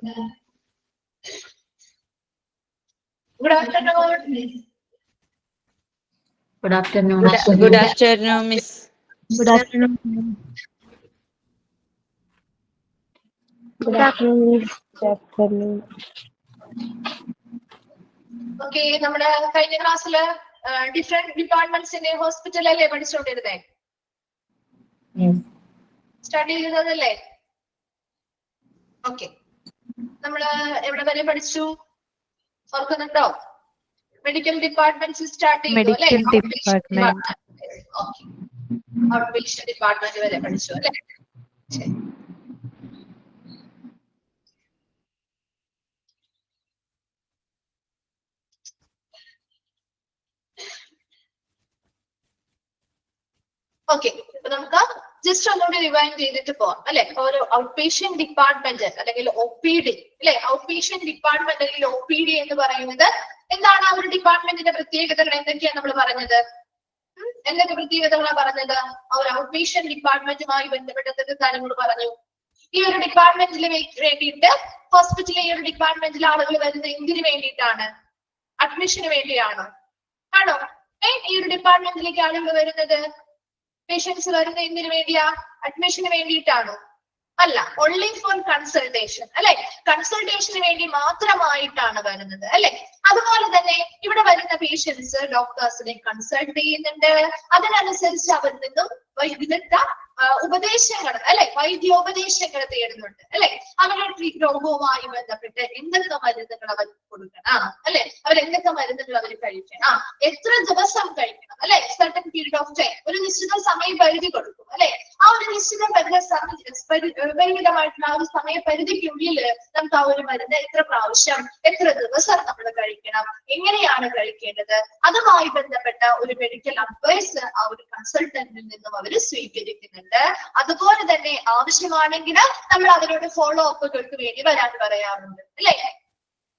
Good afternoon. Good afternoon. Good afternoon, Miss. Good afternoon. Good afternoon. Good afternoon. Okay, നമ്മുടെ കഴിഞ്ഞ ക്ലാസ്സില് different ഡിപ്പാർട്ട്മെന്റ്സിന്റെ ഹോസ്പിറ്റലല്ലേ പഠിച്ചുകൊണ്ടിരുന്നേ? Study ചെയ്തതല്ലേ? Okay, നമ്മള് എവിടെ വരെ പഠിച്ചു ഓർക്കുന്നുണ്ടോ? മെഡിക്കൽ ഡിപ്പാർട്ട്മെന്റ് സ്റ്റാർട്ട് ചെയ്തു അല്ലേ? ഔട്ട് പേഷ്യന്റ് ഡിപ്പാർട്ട്മെന്റ് വരെ പഠിച്ചു അല്ലേ? ശരി. ഓക്കെ, അപ്പൊ നമുക്ക് ജസ്റ്റ് ഒന്നുകൂടി റിവൈൻഡ് ചെയ്തിട്ട് പോവാം അല്ലെ. ഒരു ഔട്ട് പേഷ്യന്റ് ഡിപ്പാർട്ട്മെന്റ് അല്ലെങ്കിൽ ഒ പി ഡി അല്ലെ. ഔട്ട് പേഷ്യന്റ് ഡിപ്പാർട്ട്മെന്റ് അല്ലെങ്കിൽ ഒ പി ഡി എന്ന് പറയുന്നത് എന്താണ്? ആ ഒരു ഡിപ്പാർട്ട്മെന്റിന്റെ പ്രത്യേകതകൾ എന്തൊക്കെയാണ് നമ്മൾ പറഞ്ഞത്? എന്തൊക്കെ പ്രത്യേകതകളാണ് പറഞ്ഞത്? ആ ഒരു ഔട്ട് പേഷ്യന്റ് ഡിപ്പാർട്ട്മെന്റുമായി ബന്ധപ്പെട്ട എന്തൊക്കെ കാര്യങ്ങൾ പറഞ്ഞു? ഈ ഒരു ഡിപ്പാർട്ട്മെന്റിൽ വേണ്ടിയിട്ട് ഹോസ്പിറ്റലിൽ ഈ ഒരു ഡിപ്പാർട്ട്മെന്റിൽ ആളുകൾ വരുന്നത് എന്തിനു വേണ്ടിയിട്ടാണ്? അഡ്മിഷന് വേണ്ടിയാണോ? ആണോ? ഈ ഒരു ഡിപ്പാർട്ട്മെന്റിലേക്ക് ആളുകൾ വരുന്നത്, പേഷ്യൻസ് വരുന്നത് എന്തിനു വേണ്ടിയാ? അഡ്മിഷന് വേണ്ടിയിട്ടാണോ? അല്ല, ഓൺലി ഫോർ കൺസൾട്ടേഷൻ അല്ലെ. കൺസൾട്ടേഷന് വേണ്ടി മാത്രമായിട്ടാണ് വരുന്നത് അല്ലെ. അതുപോലെ തന്നെ ഇവിടെ വരുന്ന പേഷ്യൻസ് ഡോക്ടേഴ്സിനെ കൺസൾട്ട് ചെയ്യുന്നുണ്ട്. അതിനനുസരിച്ച് അവരിൽ നിന്നും വിദഗ്ധ ഉപദേശങ്ങൾ അല്ലെ, വൈദ്യോപദേശങ്ങൾ തേടുന്നുണ്ട് അല്ലെ. അവരുടെ രോഗവുമായി ബന്ധപ്പെട്ട് എന്തൊക്കെ മരുന്നുകൾ അവർ കൊടുക്കണം അല്ലെ, അവരെന്തൊക്കെ മരുന്നുകൾ അവർ കഴിക്കണം, എത്ര ദിവസം കഴിക്കണം അല്ലെ, സർട്ടൻ പീരീഡ് ഓഫ് ടൈം, ഒരു നിശ്ചിത സമയപരിധി കൊടുക്കും അല്ലെ. ആ ഒരു നിശ്ചിത പരിമിതമായിട്ടുള്ള ആ ഒരു സമയപരിധിക്കുള്ളിൽ നമുക്ക് ആ ഒരു മരുന്ന് എത്ര പ്രാവശ്യം എത്ര ദിവസം നമ്മൾ കഴിക്കണം, എങ്ങനെയാണ് കഴിക്കേണ്ടത്, അതുമായി ബന്ധപ്പെട്ട ഒരു മെഡിക്കൽ അഡ്വൈസ് ആ ഒരു കൺസൾട്ടന്റിൽ നിന്നും അവർ സ്വീകരിക്കുന്നുണ്ട്. അതുപോലെ തന്നെ ആവശ്യമാണെങ്കിൽ നമ്മൾ അവരോട് ഫോളോ അപ്പുകൾക്ക് വേണ്ടി വരാൻ പറയാറുണ്ട് അല്ലെ.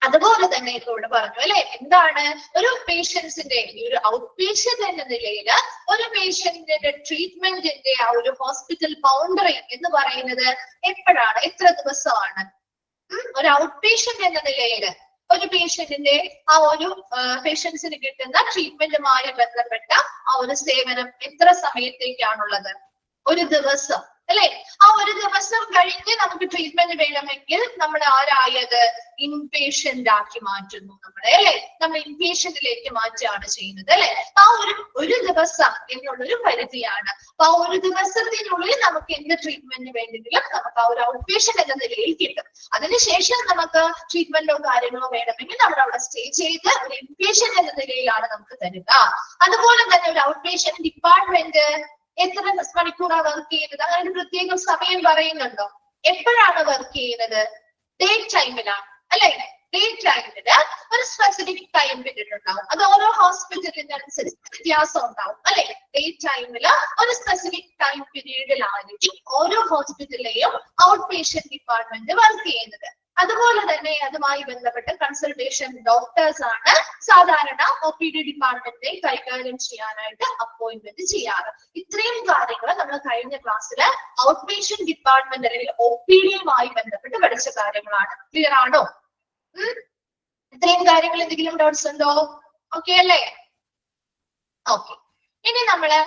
അതുപോലെ തന്നെ ഇവിടെ പറഞ്ഞു അല്ലെ, എന്താണ് ഒരു പേഷ്യൻസിന്റെ ഈ ഒരു ഔട്ട് പേഷ്യന്റ് എന്ന നിലയിൽ ഒരു പേഷ്യന്റിന്റെ ട്രീറ്റ്മെന്റിന്റെ ആ ഒരു ഹോസ്പിറ്റൽ ബൗണ്ടറി എന്ന് പറയുന്നത് എപ്പോഴാണ്, എത്ര ദിവസമാണ്? ഒരു ഔട്ട് പേഷ്യന്റ് എന്ന നിലയിൽ ഒരു പേഷ്യന്റിന്റെ ആ ഒരു പേഷ്യൻസിന് കിട്ടുന്ന ട്രീറ്റ്മെന്റുമായി ബന്ധപ്പെട്ട ആ ഒരു സേവനം എത്ര സമയത്തേക്കാണുള്ളത്? ഒരു ദിവസം അല്ലെ. ആ ഒരു ദിവസം കഴിഞ്ഞ് നമുക്ക് ട്രീറ്റ്മെന്റ് വേണമെങ്കിൽ നമ്മൾ ആരായത് ഇൻപേഷ്യന്റ് ആക്കി മാറ്റുന്നു നമ്മളെ അല്ലെ. നമ്മൾ ഇൻപേഷ്യന്റിലേക്ക് മാറ്റുകയാണ് ചെയ്യുന്നത് അല്ലെ. ആ ഒരു ദിവസം എന്നുള്ളൊരു പരിധിയാണ്. അപ്പൊ ആ ഒരു ദിവസത്തിനുള്ളിൽ നമുക്ക് എന്ത് ട്രീറ്റ്മെന്റ് വേണ്ടെങ്കിലും നമുക്ക് ആ ഒരു ഔട്ട് പേഷ്യന്റ് എന്ന നിലയിൽ കിട്ടും. അതിനുശേഷം നമുക്ക് ട്രീറ്റ്മെന്റോ കാര്യങ്ങളോ വേണമെങ്കിൽ നമ്മൾ അവിടെ സ്റ്റേ ചെയ്ത് ഒരു ഇൻപേഷ്യന്റ് എന്ന നിലയിലാണ് നമുക്ക് തരുക. അതുപോലെ തന്നെ ഒരു ഔട്ട് പേഷ്യന്റ് ഡിപ്പാർട്ട്മെന്റ് എത്ര മണിക്കൂറാണ് വർക്ക് ചെയ്യുന്നത്? അങ്ങനെ ഒരു പ്രത്യേക സമയം പറയുന്നുണ്ടോ? എപ്പോഴാണ് വർക്ക് ചെയ്യുന്നത്? ഡേ ടൈമിലാണ് അല്ലെ. ഡേ ടൈമില് ഒരു സ്പെസിഫിക് ടൈം പീരീഡ് ഉണ്ടാവും. അത് ഓരോ ഹോസ്പിറ്റലിന്റെ അനുസരിച്ച് വ്യത്യാസം ഉണ്ടാവും അല്ലെ. ഡേ ടൈമില് ഒരു സ്പെസിഫിക് ടൈം പീരീഡിലായിരിക്കും ഓരോ ഹോസ്പിറ്റലിലെയും ഔട്ട് പേഷ്യന്റ് ഡിപ്പാർട്ട്മെന്റ് വർക്ക് ചെയ്യുന്നത്. അതുപോലെ തന്നെ അതുമായി ബന്ധപ്പെട്ട കൺസൾട്ടേഷൻ ഡോക്ടേഴ്സ് ആണ് സാധാരണ ഒ പി ഡി ഡിപ്പാർട്ട്മെന്റിനെ കൈകാര്യം ചെയ്യാനായിട്ട് അപ്പോയിന്റ്മെന്റ് ചെയ്യാറ്. ഇത്രയും കാര്യങ്ങൾ നമ്മൾ കഴിഞ്ഞ ക്ലാസ്സിൽ ഔട്ട് പേഷ്യന്റ് ഡിപ്പാർട്ട്മെന്റ് അല്ലെങ്കിൽ ഒ പി ഡിയുമായി ബന്ധപ്പെട്ട് പഠിച്ച കാര്യങ്ങളാണ്. ക്ലിയർ ആണോ? ഇത്രയും കാര്യങ്ങൾ എന്തെങ്കിലും ഡൗട്ട്സ് ഉണ്ടോ? ഓക്കെ അല്ലേ? ഓക്കെ, ഇനി നമ്മള്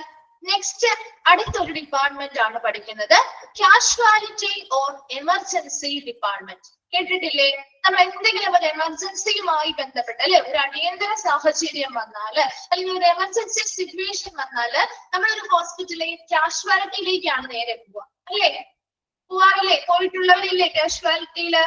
നെക്സ്റ്റ് അടുത്തൊരു ഡിപ്പാർട്ട്മെന്റ് ആണ് പഠിക്കുന്നത്, കാഷ്വാലിറ്റി ഓർ എമർജൻസി ഡിപ്പാർട്ട്മെന്റ്. കേട്ടിട്ടില്ലേ? നമ്മൾ എന്തെങ്കിലും ഒരു എമർജൻസിയുമായി ബന്ധപ്പെട്ട് അല്ലെ, ഒരു അടിയന്തര സാഹചര്യം വന്നാല് അല്ലെങ്കിൽ ഒരു എമർജൻസി സിറ്റുവേഷൻ വന്നാല് നമ്മളൊരു ഹോസ്പിറ്റലിലെ കാഷ്വാലിറ്റിയിലേക്കാണ് നേരെ പോവുക അല്ലേ. പോവാറില്ലേ? പോയിട്ടുള്ളവരില്ലേ കാഷ്വാലിറ്റിയില്?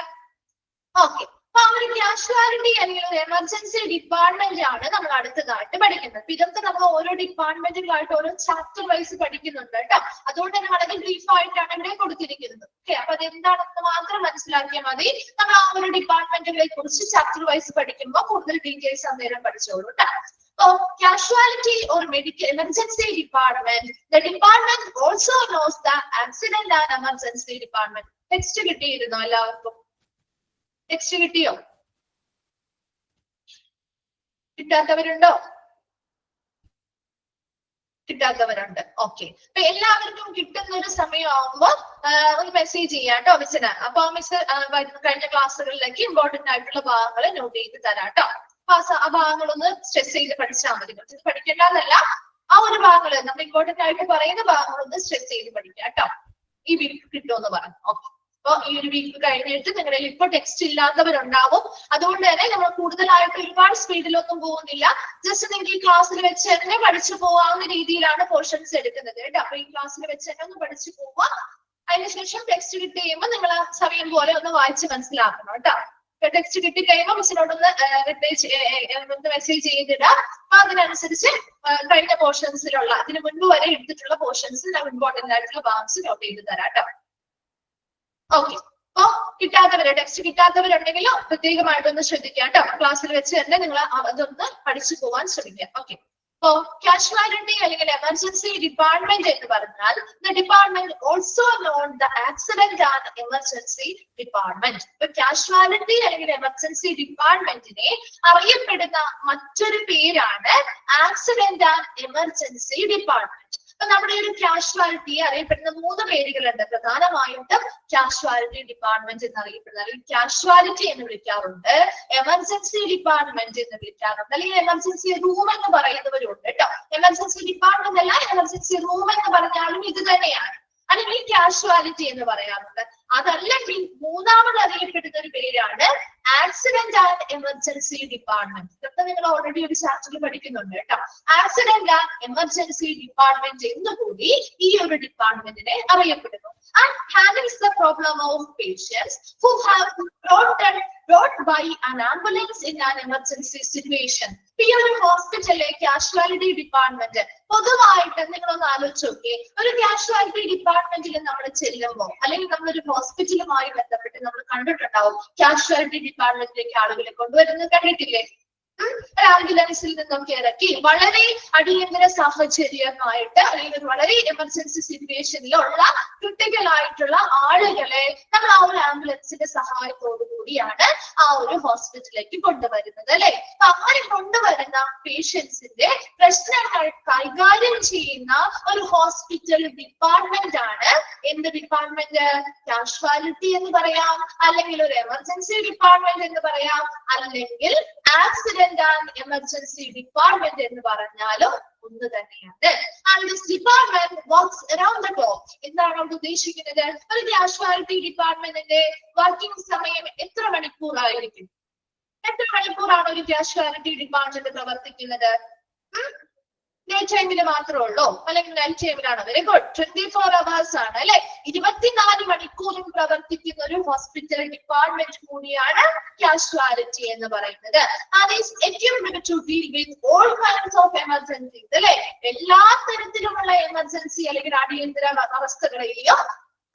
ഓക്കെ, അപ്പൊ ആ ഒരു കാഷ്വാലിറ്റി അല്ലെങ്കിൽ ഒരു എമർജൻസി ഡിപ്പാർട്ട്മെന്റ് ആണ് നമ്മൾ അടുത്തതായിട്ട് പഠിക്കുന്നത്. ഇതൊക്കെ നമ്മൾ ഓരോ ഡിപ്പാർട്ട്മെന്റുകളായിട്ട് ഓരോ ചാപ്റ്റർ വൈസ് പഠിക്കുന്നുണ്ട് കേട്ടോ. അതുകൊണ്ട് തന്നെ വളരെ ബ്രീഫ് ആയിട്ടാണ് ഇവിടെ കൊടുത്തിരിക്കുന്നത്. ഓക്കെ, അപ്പൊ അതെന്താണെന്ന് മാത്രം മനസ്സിലാക്കിയാൽ മതി. നമ്മൾ ആ ഒരു ഡിപ്പാർട്ട്മെന്റുകളെ കുറിച്ച് ചാപ്റ്റർ വൈസ് പഠിക്കുമ്പോൾ കൂടുതൽ ഡീറ്റെയിൽസ് അന്നേരം പഠിച്ചോളൂ കേട്ടോ. So, casualty or medical emergency department. The department also knows the accident and emergency department. Text കിട്ടിയിരുന്നോ എല്ലാവർക്കും? ടെക്സ്റ്റ് കിട്ടിയോ? കിട്ടാത്തവരുണ്ടോ? കിട്ടാത്തവരുണ്ട്. ഓക്കെ, അപ്പൊ എല്ലാവർക്കും കിട്ടുന്ന ഒരു സമയമാകുമ്പോ ഒന്ന് മെസ്സേജ് ചെയ്യാം കേട്ടോ മിസ്സിന്. അപ്പൊ മിസ് കഴിഞ്ഞ ക്ലാസ്സുകളിലേക്ക് ഇമ്പോർട്ടന്റ് ആയിട്ടുള്ള ഭാഗങ്ങൾ നോട്ട് ചെയ്ത് തരാം കേട്ടോ. അപ്പൊ ആ ഭാഗങ്ങളൊന്ന് സ്ട്രെസ് ചെയ്ത് പഠിച്ചാൽ മതി. കുറച്ച് പഠിക്കേണ്ടതല്ല, ആ ഒരു ഭാഗങ്ങൾ നമ്മൾ ഇമ്പോർട്ടന്റ് ആയിട്ട് പറയുന്ന ഭാഗങ്ങളൊന്ന് സ്ട്രെസ് ചെയ്ത് പഠിക്കാം കേട്ടോ. ഈ വീക്ക് കിട്ടുമെന്ന് പറഞ്ഞു. ഓക്കെ, അപ്പൊ ഈ ഒരു വീക്ക് കഴിഞ്ഞിട്ട് നിങ്ങളിൽ ഇപ്പൊ ടെക്സ്റ്റ് ഇല്ലാത്തവരുണ്ടാവും. അതുകൊണ്ട് തന്നെ നമ്മൾ കൂടുതലായിട്ട് ഒരുപാട് സ്പീഡിലൊന്നും പോകുന്നില്ല. ജസ്റ്റ് നിങ്ങൾക്ക് ഈ ക്ലാസ്സിൽ വെച്ച് തന്നെ പഠിച്ചു പോവാവുന്ന രീതിയിലാണ് പോർഷൻസ് എടുക്കുന്നത് കേട്ടോ. അപ്പൊ ഈ ക്ലാസ്സിൽ വെച്ച് തന്നെ ഒന്ന് പഠിച്ചു പോവുക. അതിനുശേഷം ടെക്സ്റ്റ് കിട്ടി കഴിയുമ്പോൾ നിങ്ങൾ സമയം പോലെ ഒന്ന് വായിച്ച് മനസ്സിലാക്കണം കേട്ടോ. ടെക്സ്റ്റ് കിട്ടി കഴിയുമ്പോൾ മിസ്സിനോടൊന്ന് മെസ്സേജ് ചെയ്തിടുക. അപ്പൊ അതിനനുസരിച്ച് കഴിഞ്ഞ പോർഷൻസിലുള്ള ഇതിന് മുൻപ് വരെ എടുത്തിട്ടുള്ള പോർഷൻസ് ഇമ്പോർട്ടന്റ് ആയിട്ടുള്ള ഭാഗംസ് നോട്ട് ചെയ്ത് തരാം കേട്ടോ. ഓക്കെ, അപ്പൊ കിട്ടാത്തവര് ടെക്സ്റ്റ് കിട്ടാത്തവരുണ്ടെങ്കിൽ പ്രത്യേകമായിട്ടൊന്ന് ശ്രദ്ധിക്കാം കേട്ടോ. ക്ലാസ്സിൽ വെച്ച് തന്നെ നിങ്ങൾ അതൊന്ന് പഠിച്ചു പോവാൻ ശ്രമിക്കാം. ഓക്കെ, അപ്പോ കാഷ്വാലിറ്റി അല്ലെങ്കിൽ എമർജൻസി ഡിപ്പാർട്ട്മെന്റ് എന്ന് പറഞ്ഞാൽ the department also known the accident and emergency department. ഇപ്പൊ കാഷ്വാലിറ്റി അല്ലെങ്കിൽ എമർജൻസി ഡിപ്പാർട്ട്മെന്റിനെ അറിയപ്പെടുന്ന മറ്റൊരു പേരാണ് ആക്സിഡന്റ് ആൻഡ് എമർജൻസി ഡിപ്പാർട്ട്മെന്റ്. അപ്പൊ നമ്മുടെ ഒരു കാഷ്വാലിറ്റി അറിയപ്പെടുന്ന 3 പേരുകളുണ്ട്. പ്രധാനമായിട്ടും കാഷ്വാലിറ്റി ഡിപ്പാർട്ട്മെന്റ് എന്ന് അറിയപ്പെടുന്നത്, അല്ലെങ്കിൽ കാഷ്വാലിറ്റി എന്ന് വിളിക്കാറുണ്ട്, എമർജൻസി ഡിപ്പാർട്ട്മെന്റ് എന്ന് വിളിക്കാറുണ്ട്, അല്ലെങ്കിൽ എമർജൻസി റൂം എന്ന് പറയുന്നവരുണ്ട് കേട്ടോ. എമർജൻസി ഡിപ്പാർട്ട്മെന്റ് അല്ല, എമർജൻസി റൂം എന്ന് പറഞ്ഞാലും ഇത് തന്നെയാണ്, അല്ലെങ്കിൽ കാഷ്വാലിറ്റി എന്ന് പറയാറുണ്ട്. അതല്ലെങ്കിൽ മൂന്നാമത് അറിയപ്പെടുന്ന ഒരു പേരാണ് ആക്സിഡന്റ് ആൻഡ് എമർജൻസി ഡിപ്പാർട്ട്മെന്റ്. ഇതൊക്കെ നിങ്ങൾ ഓൾറെഡി ഒരു ചാപ്റ്ററിൽ പഠിക്കുന്നുണ്ട് കേട്ടോ. ആക്സിഡന്റ് ആൻഡ് എമർജൻസി ഡിപ്പാർട്ട്മെന്റ് എന്നുകൂടി ഈ ഒരു ഡിപ്പാർട്ട്മെന്റിനെ അറിയപ്പെടുന്നു. And handles the problem of patients who have brought by an ambulance in an emergency situation. ഈ ഒരു ഹോസ്പിറ്റലിലെ കാഷ്വാലിറ്റി ഡിപ്പാർട്ട്മെന്റ് പൊതുവായിട്ട് നിങ്ങളൊന്ന് ആലോചിച്ച് നോക്കിയേ. ഒരു കാഷ്വാലിറ്റി ഡിപ്പാർട്ട്മെന്റിൽ നമ്മൾ ചെല്ലുമ്പോൾ, അല്ലെങ്കിൽ നമ്മളൊരു ഹോസ്പിറ്റലുമായി ബന്ധപ്പെട്ട് നമ്മൾ കണ്ടിട്ടുണ്ടാവും കാഷ്വാലിറ്റി ഡിപ്പാർട്ട്മെന്റിലേക്ക് ആളുകളെ കൊണ്ടുവരുന്നത് കണ്ടിട്ടില്ലേ? ആംബുലൻസിൽ നിന്നൊക്കെ ഇറക്കി വളരെ അടിയന്തര സാഹചര്യമായിട്ട്, അല്ലെങ്കിൽ വളരെ എമർജൻസി സിറ്റുവേഷനിലുള്ള ക്രിട്ടിക്കൽ ആയിട്ടുള്ള ആളുകളെ നമ്മൾ ആ ഒരു ആംബുലൻസിന്റെ സഹായത്തോടു കൂടിയാണ് ആ ഒരു ഹോസ്പിറ്റലിലേക്ക് കൊണ്ടുവരുന്നത് അല്ലെ. അങ്ങനെ കൊണ്ടുവരുന്ന പേഷ്യൻസിന്റെ പ്രശ്നങ്ങൾ കൈകാര്യം ചെയ്യുന്ന ഒരു ഹോസ്പിറ്റൽ ഡിപ്പാർട്ട്മെന്റ് ആണ് എന്ത് ഡിപ്പാർട്ട്മെന്റ്? കാഷ്വാലിറ്റി എന്ന് പറയാം, അല്ലെങ്കിൽ ഒരു എമർജൻസി ഡിപ്പാർട്ട്മെന്റ് എന്ന് പറയാം, അല്ലെങ്കിൽ ആക്സിഡന്റ് ആൻഡ് എമർജൻസി ഡിപ്പാർട്ട്മെന്റ് എന്ന് പറഞ്ഞാലും ഒന്ന് തന്നെയാണ്. And this department works around the clock. എന്താണ് അവിടെ ഉദ്ദേശിക്കുന്നത്? ഒരു കാഷ്വാലിറ്റി ഡിപ്പാർട്ട്മെന്റിന്റെ വർക്കിംഗ് സമയം എത്ര മണിക്കൂറായിരിക്കും? എത്ര മണിക്കൂറാണ് ഒരു കാഷ്വാലിറ്റി ഡിപ്പാർട്ട്മെന്റ് പ്രവർത്തിക്കുന്നത്? ഡേ ടൈമിൽ മാത്രമേ ഉള്ളൂ, അല്ലെങ്കിൽ നൈറ്റ് ടൈമിലാണോ? വെരി ഗുഡ്, 24 hours ആണ് അല്ലെ. 24 മണിക്കൂറും പ്രവർത്തിക്കുന്ന ഒരു ഹോസ്പിറ്റൽ ഡിപ്പാർട്ട്മെന്റ് കൂടിയാണ് കാഷ്വാലിറ്റി എന്ന് പറയുന്നത്. to deal with all kinds of emergencies അല്ലെ. എല്ലാ തരത്തിലുമുള്ള എമർജൻസി അല്ലെങ്കിൽ അടിയന്തര അവസ്ഥകളെയും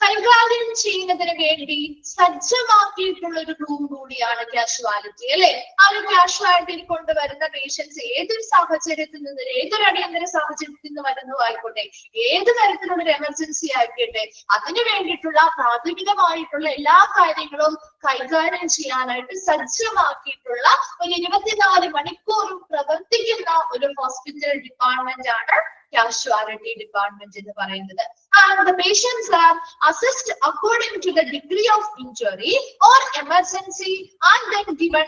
കൈകാര്യം ചെയ്യുന്നതിന് വേണ്ടി സജ്ജമാക്കിയിട്ടുള്ള ഒരു റൂം കൂടിയാണ് കാഷ്വാലിറ്റി അല്ലെ. ആ ഒരു കാഷ്വാലിറ്റിയിൽ കൊണ്ടുവരുന്ന പേഷ്യൻസ് ഏതൊരു സാഹചര്യത്തിൽ നിന്ന്, ഏതൊരു അടിയന്തര സാഹചര്യത്തിൽ നിന്ന് വരുന്നു ആയിക്കോട്ടെ, ഏത് തരത്തിലുള്ള ഒരു എമർജൻസി ആയിക്കോട്ടെ, അതിനു വേണ്ടിയിട്ടുള്ള പ്രാഥമികമായിട്ടുള്ള എല്ലാ കാര്യങ്ങളും കൈകാര്യം ചെയ്യാനായിട്ട് സജ്ജമാക്കിയിട്ടുള്ള ഒരു 24 മണിക്കൂറും പ്രവർത്തിക്കുന്ന ഒരു ഹോസ്പിറ്റൽ ഡിപ്പാർട്ട്മെന്റ് ആണ് കാഷ്വാലിറ്റി ഡിപ്പാർട്ട്മെന്റ് എന്ന് പറയുന്നത്. And the patients are assessed according to the degree of injury or emergency and then given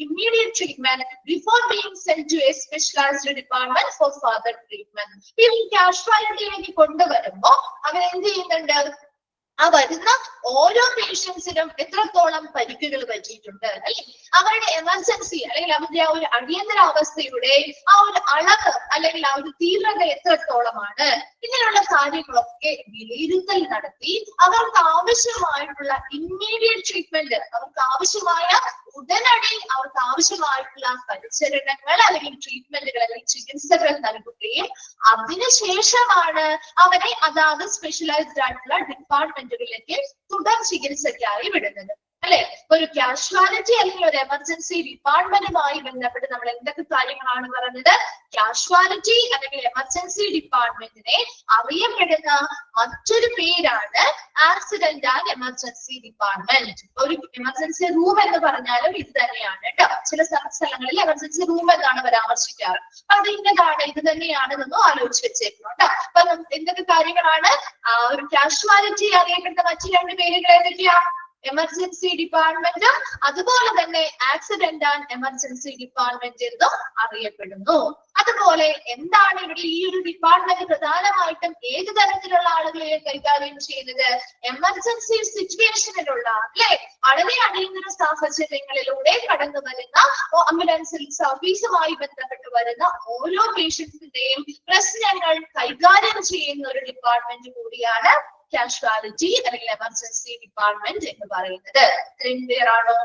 immediate treatment before being sent to a specialized department for further treatment. ഈ കാഷ്വാലിറ്റിയിലേക്ക് കൊണ്ടുവരുമ്പോ അവർ എന്ത് ചെയ്യുന്നുണ്ട്? ആ വരുന്ന ഓരോ പേഷ്യൻസിനും എത്രത്തോളം പരിക്കുകൾ പറ്റിയിട്ടുണ്ട്, അല്ലെ, അവരുടെ എമർജൻസി അല്ലെങ്കിൽ അവരുടെ ആ ഒരു അടിയന്തര അവസ്ഥയുടെ ആ ഒരു അളവ് അല്ലെങ്കിൽ ആ ഒരു തീവ്രത എത്രത്തോളമാണ്, ഇങ്ങനെയുള്ള കാര്യങ്ങളൊക്കെ വിലയിരുത്തൽ നടത്തി അവർക്ക് ആവശ്യമായിട്ടുള്ള ഇമ്മീഡിയറ്റ് ട്രീറ്റ്മെന്റ്, അവർക്ക് ആവശ്യമായ ഉടനടി അവർക്ക് ആവശ്യമായിട്ടുള്ള പരിചരണങ്ങൾ അല്ലെങ്കിൽ ട്രീറ്റ്മെന്റുകൾ അല്ലെങ്കിൽ ചികിത്സകൾ നൽകുകയും അതിനുശേഷമാണ് അവരെ അതാത് സ്പെഷ്യലൈസ്ഡ് ആയിട്ടുള്ള ഡിപ്പാർട്ട്മെന്റുകളിലേക്ക് തുടർ ചികിത്സയ്ക്കായി വിടുന്നത് അല്ലെ. ഒരു കാഷ്വാലിറ്റി അല്ലെങ്കിൽ ഒരു എമർജൻസി ഡിപ്പാർട്ട്മെന്റുമായി ബന്ധപ്പെട്ട് നമ്മൾ എന്തൊക്കെ കാര്യങ്ങളാണ് പറഞ്ഞത്? കാഷ്വാലിറ്റി അല്ലെങ്കിൽ എമർജൻസി ഡിപ്പാർട്ട്മെന്റിനെ അറിയപ്പെടുന്ന മറ്റൊരു പേരാണ് ആക്സിഡന്റ് ആൻഡ് എമർജൻസി ഡിപ്പാർട്ട്മെന്റ്. ഒരു എമർജൻസി റൂം എന്ന് പറഞ്ഞാലും ഇത് തന്നെയാണ് കേട്ടോ. ചില സ്ഥലങ്ങളിൽ എമർജൻസി റൂം എന്നാണ് പരാമർശിക്കാറ്. അത് ഇന്നതാണ്, ഇത് തന്നെയാണെന്നൊന്നും ആലോചിച്ച് വെച്ചേക്കണം കേട്ടോ. അപ്പൊ എന്തൊക്കെ കാര്യങ്ങളാണ്? ഒരു കാഷ്വാലിറ്റി അറിയപ്പെടുന്ന മറ്റു രണ്ട് പേരുകൾ ഏതൊക്കെയാ? എമർജൻസി ഡിപ്പാർട്ട്മെന്റ്, അതുപോലെ തന്നെ ആക്സിഡന്റ് ആൻഡ് എമർജൻസി ഡിപ്പാർട്ട്മെന്റ് എന്നും അറിയപ്പെടുന്നു. അതുപോലെ എന്താണ് ഇവിടെ ഈ ഒരു ഡിപ്പാർട്ട്മെന്റ് പ്രധാനമായിട്ടും ഏത് തരത്തിലുള്ള ആളുകളെ കൈകാര്യം ചെയ്യുന്നത്? എമർജൻസി സിറ്റുവേഷനിലുള്ള അല്ലെ വളരെ അടിയന്തര സാഹചര്യങ്ങളിലൂടെ കടന്നു വരുന്ന ആംബുലൻസ് സർവീസുമായി ബന്ധപ്പെട്ട് വരുന്ന ഓരോ പേഷ്യൻസിന്റെയും പ്രശ്നങ്ങൾ കൈകാര്യം ചെയ്യുന്ന ഒരു ഡിപ്പാർട്ട്മെന്റ് കൂടിയാണ് കാഷ്വാലിറ്റി അല്ലെങ്കിൽ എമർജൻസി ഡിപ്പാർട്ട്മെന്റ് എന്ന് പറയുന്നത്. ഇത്രയും ക്ലിയർ ആണോ?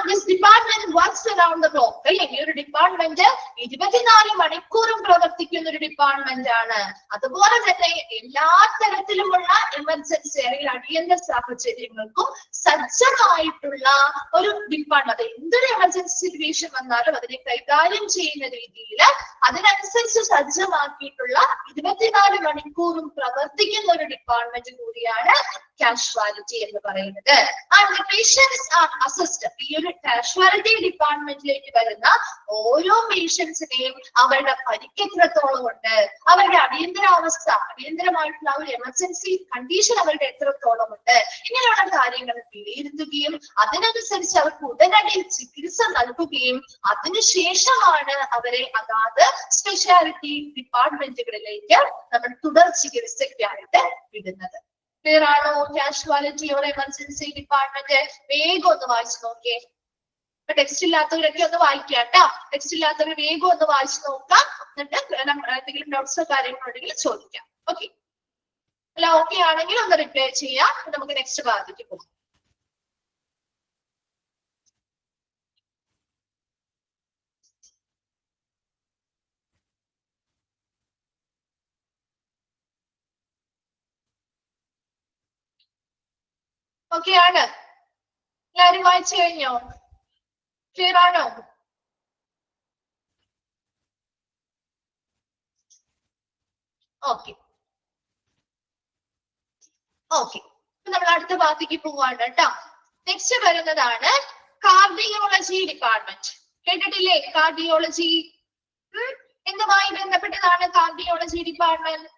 This department works around the clock. അല്ലെ ഈ ഒരു ഡിപ്പാർട്ട്മെന്റ് 24 മണിക്കൂറും പ്രവർത്തിക്കുന്ന ഒരു ഡിപ്പാർട്ട്മെന്റ് ആണ്. അതുപോലെ തന്നെ എല്ലാ തരത്തിലുമുള്ള എമർജൻസി അല്ലെങ്കിൽ അടിയന്തര സാഹചര്യങ്ങൾക്കും സജ്ജമായിട്ടുള്ള ഒരു ഡിപ്പാർട്ട്മെന്റ്. എന്തൊരു എമർജൻസി സിറ്റുവേഷൻ വന്നാലും അതിനെ കൈകാര്യം ചെയ്യുന്ന രീതിയിൽ അതിനനുസരിച്ച് സജ്ജമാക്കിയിട്ടുള്ള 24 മണിക്കൂറും പ്രവർത്തിക്കുന്ന ഒരു ഡിപ്പാർട്ട്മെന്റ് കൂടിയാണ് കാഷ്വാലിറ്റി എന്ന് പറയുന്നത്. ഈ ഒരു കാഷ്വാലിറ്റി ഡിപ്പാർട്ട്മെന്റിലേക്ക് വരുന്ന ഓരോ പേഷ്യൻസിനെയും അവരുടെ പരിക്ക് എത്രത്തോളം ഉണ്ട്, അവരുടെ അടിയന്തരാവസ്ഥ, അടിയന്തരമായിട്ടുള്ള ഒരു എമർജൻസി കണ്ടീഷൻ അവരുടെ എത്രത്തോളം ഉണ്ട്, ഇങ്ങനെയുള്ള കാര്യങ്ങൾ വിലയിരുത്തുകയും അതിനനുസരിച്ച് അവർക്ക് ഉടനടി ചികിത്സ നൽകുകയും അതിനുശേഷമാണ് അവരെ അതാത് സ്പെഷ്യാലിറ്റി ഡിപ്പാർട്ട്മെന്റുകളിലേക്ക് നമ്മൾ തുടർ ചികിത്സയ്ക്കായിട്ട് വിടുന്നത്. ക്ലിയർ ആണോ? കാഷ്വാലിറ്റി ഓർ എമർജൻസി ഡിപ്പാർട്ട്മെന്റ് വേഗം ഒന്ന് വായിച്ചു നോക്കിയേ. ഇപ്പൊ ടെക്സ്റ്റ് ഇല്ലാത്തവരൊക്കെ ഒന്ന് വായിക്കാം കേട്ടോ. ടെക്സ്റ്റ് ഇല്ലാത്തവർ വേഗം ഒന്ന് വായിച്ചു നോക്കാം. എന്നിട്ട് എന്തെങ്കിലും നോട്ട്സോ കാര്യങ്ങളോ ഉണ്ടെങ്കിൽ ചോദിക്കാം. ഓക്കെ, അല്ല ഓക്കെ ആണെങ്കിൽ ഒന്ന് റിപ്ലൈ ചെയ്യാം. നമുക്ക് നെക്സ്റ്റ് ഭാഗത്തേക്ക് പോകാം. ഓക്കെ ആണ്? എല്ലാരും വായിച്ചു കഴിഞ്ഞോ? ക്ലിയർ ആണോ? ഓക്കെ ഓക്കെ, നമ്മൾ അടുത്ത ഭാഗത്തേക്ക് പോവാണ് കേട്ടോ. നെക്സ്റ്റ് വരുന്നതാണ് കാർഡിയോളജി ഡിപ്പാർട്ട്മെന്റ്. കേട്ടിട്ടില്ലേ കാർഡിയോളജി? എന്തുമായി ബന്ധപ്പെട്ടതാണ് കാർഡിയോളജി ഡിപ്പാർട്ട്മെന്റ്?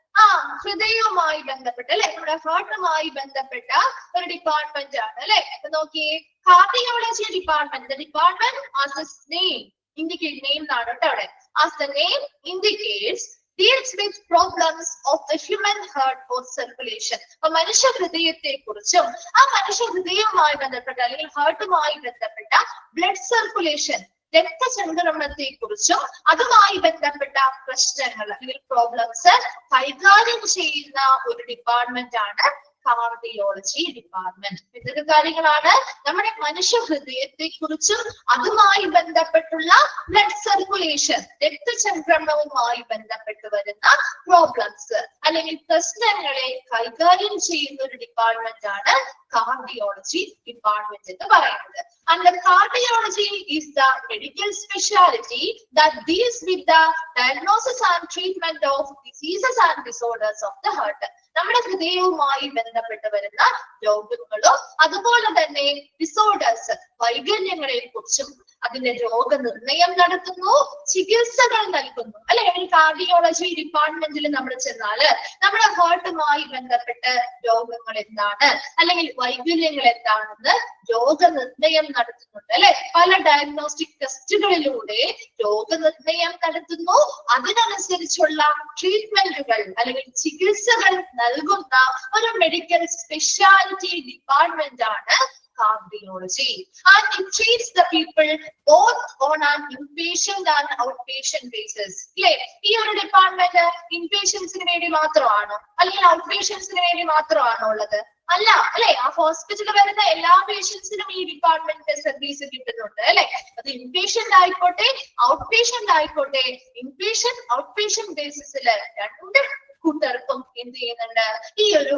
ഹൃദയവുമായി ബന്ധപ്പെട്ട അല്ലെ, നമ്മുടെ ഹാർട്ടുമായി ബന്ധപ്പെട്ട ഒരു ഡിപ്പാർട്ട്മെന്റ് ആണ് അല്ലെ. അപ്പൊ നോക്കിയേ, cardiology department, department as the name indicate, name എന്നാണ് കേട്ടോ അവിടെ. As the name indicates deals with problems of the human heart or circulation. അപ്പൊ മനുഷ്യ ഹൃദയത്തെ കുറിച്ചും ആ മനുഷ്യ ഹൃദയവുമായി ബന്ധപ്പെട്ട അല്ലെങ്കിൽ ഹാർട്ടുമായി ബന്ധപ്പെട്ട ബ്ലഡ് സർക്കുലേഷൻ, രക്തചംക്രമണത്തെ കുറിച്ചും അതുമായി ബന്ധപ്പെട്ട പ്രശ്നങ്ങൾ അല്ലെങ്കിൽ പ്രോബ്ലംസ് കൈകാര്യം ചെയ്യുന്ന ഒരു ഡിപ്പാർട്ട്മെന്റ് ആണ് കാർഡിയോളജി ഡിപ്പാർട്ട്മെന്റ്. ഇതൊക്കെ കാര്യങ്ങളാണ് നമ്മുടെ മനുഷ്യ ഹൃദയത്തെ കുറിച്ചും അതുമായി ബന്ധപ്പെട്ടുള്ള ബ്ലഡ് സർക്കുലേഷൻ, രക്തചംക്രമണവുമായി ബന്ധപ്പെട്ട് വരുന്ന പ്രോബ്ലംസ് അല്ലെങ്കിൽ പ്രശ്നങ്ങളെ കൈകാര്യം ചെയ്യുന്ന ഒരു ഡിപ്പാർട്ട്മെന്റ് ആണ് cardiology department എന്ന് പറയുന്നത്. And the cardiology is the medical specialty that deals with the diagnosis and treatment of diseases and disorders of the heart. നമ്മുടെ ഹൃദയവുമായി ബന്ധപ്പെട്ട് വരുന്ന രോഗങ്ങളും അതുപോലെ തന്നെ ഡിസോർഡേഴ്സ്, വൈകല്യങ്ങളെ കുറിച്ചും അതിന്റെ രോഗനിർണയം നടത്തുന്നു, ചികിത്സകൾ നൽകുന്നു അല്ലെ. ഒരു കാർഡിയോളജി ഡിപ്പാർട്ട്മെന്റിൽ നമ്മൾ ചെന്നാല് നമ്മുടെ ഹാർട്ടുമായി ബന്ധപ്പെട്ട് രോഗങ്ങൾ എന്താണ് അല്ലെങ്കിൽ വൈകല്യങ്ങൾ എന്താണെന്ന് രോഗനിർണയം നടത്തുന്നുണ്ട് അല്ലെ. പല ഡയഗ്നോസ്റ്റിക് ടെസ്റ്റുകളിലൂടെ രോഗനിർണയം നടത്തുന്നു, അതിനനുസരിച്ചുള്ള ട്രീറ്റ്മെന്റുകൾ അല്ലെങ്കിൽ ചികിത്സകൾ നൽകുന്ന ഒരു മെഡിക്കൽ സ്പെഷ്യാലിറ്റി ഡിപ്പാർട്ട്മെന്റ് ആണ് cardiology, and it treats the people both on an inpatient and outpatient basis. ഈ ഒരു ഡിപ്പാർട്ട്മെന്റ് ഇൻപേഷ്യൻസിന് വേണ്ടി മാത്രമാണോ അല്ലെങ്കിൽ ഔട്ട് പേഷ്യൻസിന് വേണ്ടി മാത്രമാണോ ഉള്ളത്? അല്ല അല്ലെ. ആ ഹോസ്പിറ്റലിൽ വരുന്ന എല്ലാ പേഷ്യൻസിനും ഈ ഡിപ്പാർട്ട്മെന്റ് സർവീസ് കിട്ടുന്നുണ്ട് അല്ലെ. അത് ഇൻപേഷ്യന്റ് ആയിക്കോട്ടെ ഔട്ട് പേഷ്യന്റ് ആയിക്കോട്ടെ, ഇൻപേഷ്യന്റ് ഔട്ട് പേഷ്യന്റ് ബേസിസിൽ രണ്ട് കൂട്ടർക്കും എന്ത് ചെയ്യുന്നുണ്ട്, ഈ ഒരു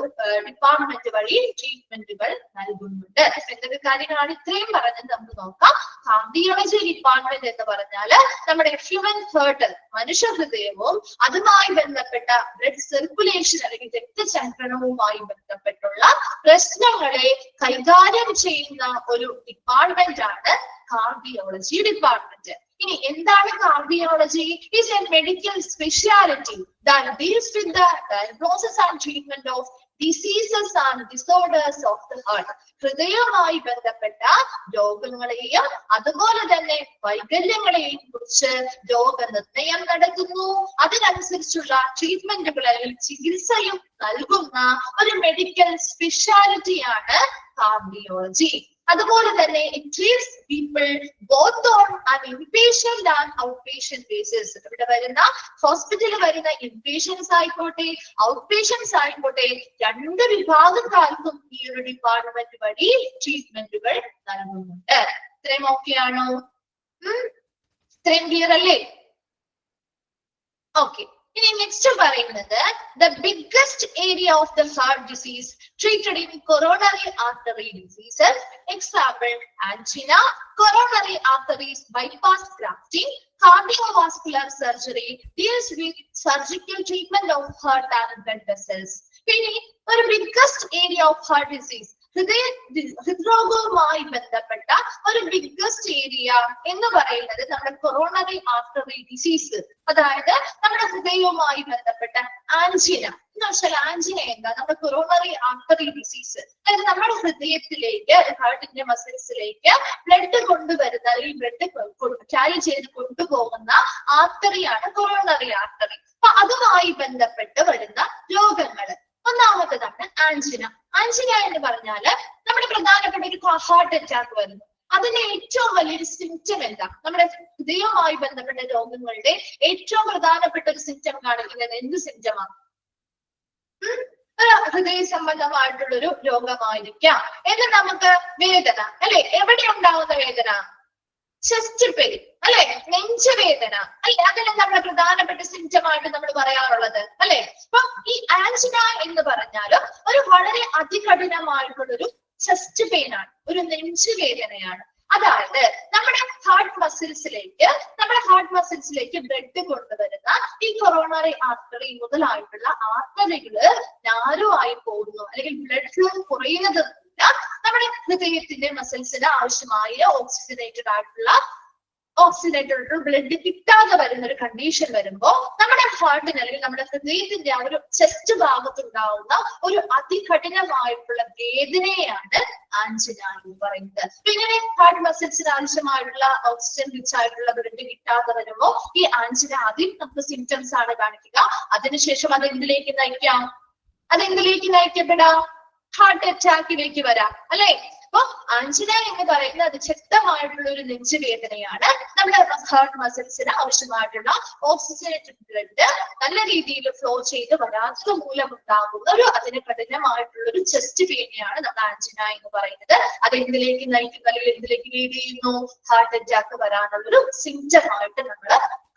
ഡിപ്പാർട്ട്മെന്റ് വഴി ട്രീറ്റ്മെന്റുകൾ നൽകുന്നുണ്ട്. എന്തൊക്കെ കാര്യങ്ങളാണ് ഇത്രയും പറഞ്ഞത് നമുക്ക് നോക്കാം. കാർഡിയോളജി ഡിപ്പാർട്ട്മെന്റ് എന്ന് പറഞ്ഞാല് നമ്മുടെ ഹ്യൂമൻ ഹാർട്ട്, മനുഷ്യ ഹൃദയവും അതുമായി ബന്ധപ്പെട്ട ബ്ലഡ് സർക്കുലേഷൻ അല്ലെങ്കിൽ രക്തചംക്രണവുമായി ബന്ധപ്പെട്ടുള്ള പ്രശ്നങ്ങളെ കൈകാര്യം ചെയ്യുന്ന ഒരു ഡിപ്പാർട്ട്മെന്റ് ആണ് കാർഡിയോളജി ഡിപ്പാർട്ട്മെന്റ്. ഇനി എന്താണ് cardiology? Is A medical speciality that deals with the diagnosis and treatment of diseases and disorders of the heart. ഹൃദയവുമായി ബന്ധപ്പെട്ട രോഗങ്ങളെയും അതുപോലെ തന്നെ വൈകല്യങ്ങളെയും കുറിച്ച് രോഗനിർണയം നടത്തുന്നു. അതിനനുസരിച്ചുള്ള ട്രീറ്റ്മെന്റുകൾ അല്ലെങ്കിൽ ചികിത്സയും നൽകുന്ന ഒരു മെഡിക്കൽ സ്പെഷ്യാലിറ്റിയാണ് കാർഡിയോളജി. അതുപോലെ തന്നെ it treats people both on an inpatient and outpatient basis. ഇവിടെ വരുന്ന ഹോസ്പിറ്റലിൽ വരുന്ന ഇൻപേഷ്യൻസ് ആയിക്കോട്ടെ ഔട്ട്പേഷ്യൻസ് ആയിക്കോട്ടെ രണ്ട് വിഭാഗക്കാർക്കും ഈ ഒരു ഡിപ്പാർട്ട്മെന്റ് വഴി ട്രീറ്റ്മെന്റുകൾ നൽകുന്നുണ്ട്. ഇത്രയും ഓക്കെ ആണോ? ഇത്രയും ക്ലിയർ അല്ലേ? ഓക്കെ. ഇനി നെക്സ്റ്റ് പറയുന്നത് the biggest area of the heart disease treated in coronary artery diseases, example angina, coronary arteries bypass grafting, cardiovascular surgery, deals with surgical treatment of heart and blood vessels. ഇനി ഒരു biggest area of heart disease, ഹൃദ്രോഗവുമായി ബന്ധപ്പെട്ട ഒരു biggest area എന്ന് പറയുന്നത് നമ്മുടെ coronary artery disease, അതായത് നമ്മുടെ ഹൃദയവുമായി ബന്ധപ്പെട്ട ആൻജിന. എന്ന് വെച്ചാൽ ആൻജിന എന്താ? നമ്മുടെ കൊറോണറി ആർട്ടറി ഡിസീസ്, അതായത് നമ്മുടെ ഹൃദയത്തിലേക്ക് ഹാർട്ടിന്റെ മസിൽസിലേക്ക് ബ്ലഡ് കൊണ്ടുവരുന്ന അല്ലെങ്കിൽ ബ്ലഡ് ക്യാരി ചെയ്ത് കൊണ്ടുപോകുന്ന ആർട്ടറിയാണ് കൊറോണറി ആർട്ടറി. അപ്പൊ അതുമായി ബന്ധപ്പെട്ട് വരുന്ന രോഗങ്ങൾ ഒന്നാമത്തേതാണ് ആൻജിന. ആൻജിന എന്ന് പറഞ്ഞാല് നമ്മുടെ പ്രധാനപ്പെട്ട ഒരു ഹാർട്ട് അറ്റാക്ക് വരുന്നു. അതിന്റെ ഏറ്റവും വലിയൊരു സിംറ്റം എന്താ? നമ്മുടെ ഹൃദയവുമായി ബന്ധപ്പെട്ട രോഗങ്ങളുടെ ഏറ്റവും പ്രധാനപ്പെട്ട ഒരു സിംറ്റം കാണിക്കുന്നത് എന്ത് സിംറ്റമാണ്? ഹൃദയ സംബന്ധമായിട്ടുള്ളൊരു രോഗമായിരിക്കാം. എന്ന് നമുക്ക് വേദന അല്ലെ? എവിടെ ഉണ്ടാവുന്ന വേദന? ചെസ്റ്റ് പെയിൻ അല്ലെ? നെഞ്ചുവേദന അല്ലെ? അതല്ലേ നമ്മുടെ പ്രധാനപ്പെട്ട സിംറ്റമായിട്ട് നമ്മൾ പറയാറുള്ളത് അല്ലെ? അപ്പൊ ഈ ആൻജിന എന്ന് പറഞ്ഞാലും ഒരു വളരെ അതികഠിനമായിട്ടുള്ളൊരു ചെസ്റ്റ് പെയിൻ ആണ്, ഒരു നെഞ്ചുവേദനയാണ്. അതായത് നമ്മുടെ ഹാർട്ട് മസിൽസിലേക്ക് ബ്ലഡ് കൊണ്ടുവരുന്ന ഈ കൊറോണറി ആർട്ടറി മുതലായിട്ടുള്ള ആർട്ടറികള് നാരോ ആയി പോകുന്നു, അല്ലെങ്കിൽ ബ്ലഡ് ഫ്ലോ കുറയുന്നത് നമ്മുടെ ഹൃദയത്തിന്റെ മസിൽസിന് ആവശ്യമായ ഓക്സിജനേറ്റഡ് ആയിട്ടുള്ള ബ്ലഡ് കിട്ടാതെ വരുന്ന ഒരു കണ്ടീഷൻ വരുമ്പോ നമ്മുടെ ഹാർട്ടിന് അല്ലെങ്കിൽ നമ്മുടെ ഹൃദയത്തിന്റെ ആ ഒരു ചെസ്റ്റ് ഭാഗത്തുണ്ടാവുന്ന ഒരു അതികഠിനമായിട്ടുള്ള വേദനയാണ് ആൻജിന എന്ന് പറയുന്നത്. ഇങ്ങനെ ഹാർട്ട് മസിൽസിന് ആവശ്യമായിട്ടുള്ള ഓക്സിജൻ റിച്ച് ആയിട്ടുള്ള ബ്ലഡ് കിട്ടാതെ വരുമ്പോ ഈ ആൻജിന ആദ്യം നമുക്ക് സിംറ്റംസ് ആണ് കാണിക്കുക. അതിനുശേഷം അത് എന്തിലേക്ക് നയിക്കാം? നയിക്കപ്പെടാം? ഹാർട്ട് അറ്റാക്കിലേക്ക് വരാം അല്ലെ? അപ്പൊ ആൻജിന എന്ന് പറയുന്നത് ശക്തമായിട്ടുള്ള ഒരു നെഞ്ചുവേദനയാണ്. നമ്മുടെ ഹാർട്ട് മസിൽസിന് ആവശ്യമായിട്ടുള്ള ഓക്സിജനേറ്റഡ് ബ്ലഡ് നല്ല രീതിയിൽ ഫ്ലോ ചെയ്ത് വരാത്തത് മൂലം ഉണ്ടാകുന്ന ഒരു അതിന് കഠിനമായിട്ടുള്ള ഒരു ചെസ്റ്റ് പെയിനെയാണ് നമ്മൾ ആൻജിന എന്ന് പറയുന്നത്. അത് എന്തിലേക്ക് നയിക്കുന്നു അല്ലെങ്കിൽ എന്തിലേക്ക് ലീഡ് ചെയ്യുന്നു? ഹാർട്ട് അറ്റാക്ക് വരാനുള്ളൊരു സിംറ്റം ആയിട്ട് നമ്മൾ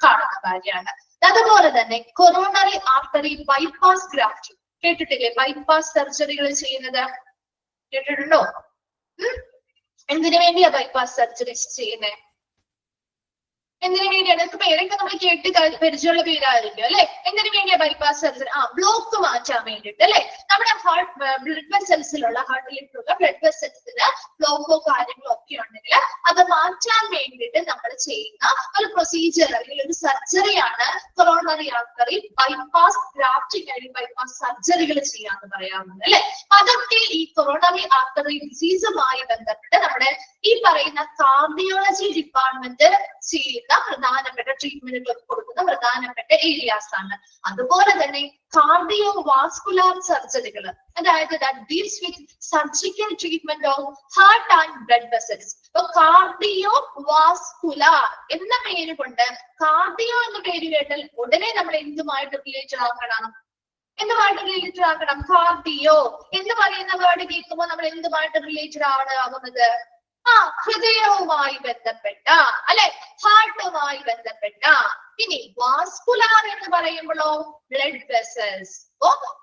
കാണുന്ന കാര്യമാണ്. അതുപോലെ തന്നെ കൊറോണറി ആർട്ടറി ബൈപ്പാസ് ഗ്രാഫ്റ്റിംഗ് കേട്ടിട്ടില്ലേ? ബൈപ്പാസ് സർജറികൾ ചെയ്യുന്നത് കേട്ടിട്ടുണ്ടോ? എന്തിനു വേണ്ടിയാ ബൈപ്പാസ് സർജറീസ് ചെയ്യുന്നത്? എന്തിനു വേണ്ടിയാണ്? പേരൊക്കെ നമ്മൾ കേട്ട് പരിചയമുള്ള പേരായിരിക്കും അല്ലെ? എന്തിനു വേണ്ടിയാ ബൈപ്പാസ് സർജറി? ബ്ലോക്ക് മാറ്റാൻ വേണ്ടിയിട്ട് അല്ലെ? നമ്മുടെ ഹാർട്ട് ബ്ലഡ് വെസൽസിലുള്ള ഹാർട്ടിലേക്കുള്ള ബ്ലഡ് വെസൽസിന് ബ്ലോക്കോ കാര്യങ്ങളോ ഒക്കെ ഉണ്ടെങ്കിൽ അത് മാറ്റാൻ വേണ്ടിയിട്ട് നമ്മൾ ചെയ്യുന്ന ഒരു പ്രൊസീജിയർ അല്ലെങ്കിൽ ഒരു സർജറിയാണ് കൊറോണറി ആർട്ടറി ബൈപ്പാസ് ഗ്രാഫ്റ്റിംഗ് അല്ലെങ്കിൽ ബൈപ്പാസ് സർജറികൾ ചെയ്യാന്ന് പറയാറുണ്ട് അല്ലെ? അതൊക്കെ ഈ കൊറോണറി ആർട്ടറി ഡിസീസുമായി ബന്ധപ്പെട്ട് നമ്മുടെ ഈ പറയുന്ന കാർഡിയോളജി ഡിപ്പാർട്ട്മെന്റ് ചെയ്യുന്ന പ്രധാനപ്പെട്ട ട്രീറ്റ്മെന്റുകൾ കൊടുക്കുന്ന പ്രധാനപ്പെട്ട ഏരിയാസ് ആണ്. അതുപോലെ തന്നെ കാർഡിയോ വാസ്കുലാർ സർജറികൾ, അതായത് that deals with surgical treatment of heart and blood vessels. അപ്പൊ കാർഡിയോ വാസ്കുലാർ എന്ന പേര് കൊണ്ട്, കാർഡിയോ എന്ന പേര് കേട്ടാൽ ഉടനെ നമ്മൾ എന്തുമായിട്ട് റിലേറ്റഡ് ആക്കണം? കാർഡിയോ എന്ന് പറയുന്ന വേർഡ് കേൾക്കുമ്പോൾ നമ്മൾ എന്തുമായിട്ട് റിലേറ്റഡ് ആവുന്നത്? ഹൃദയവുമായി ബന്ധപ്പെട്ട അല്ലെ, ഹാർട്ടുമായി ബന്ധപ്പെട്ട. ഇനി വാസ്കുലാർ എന്ന് പറയുമ്പോഴോ ബ്ലഡ് വെസൽസ്.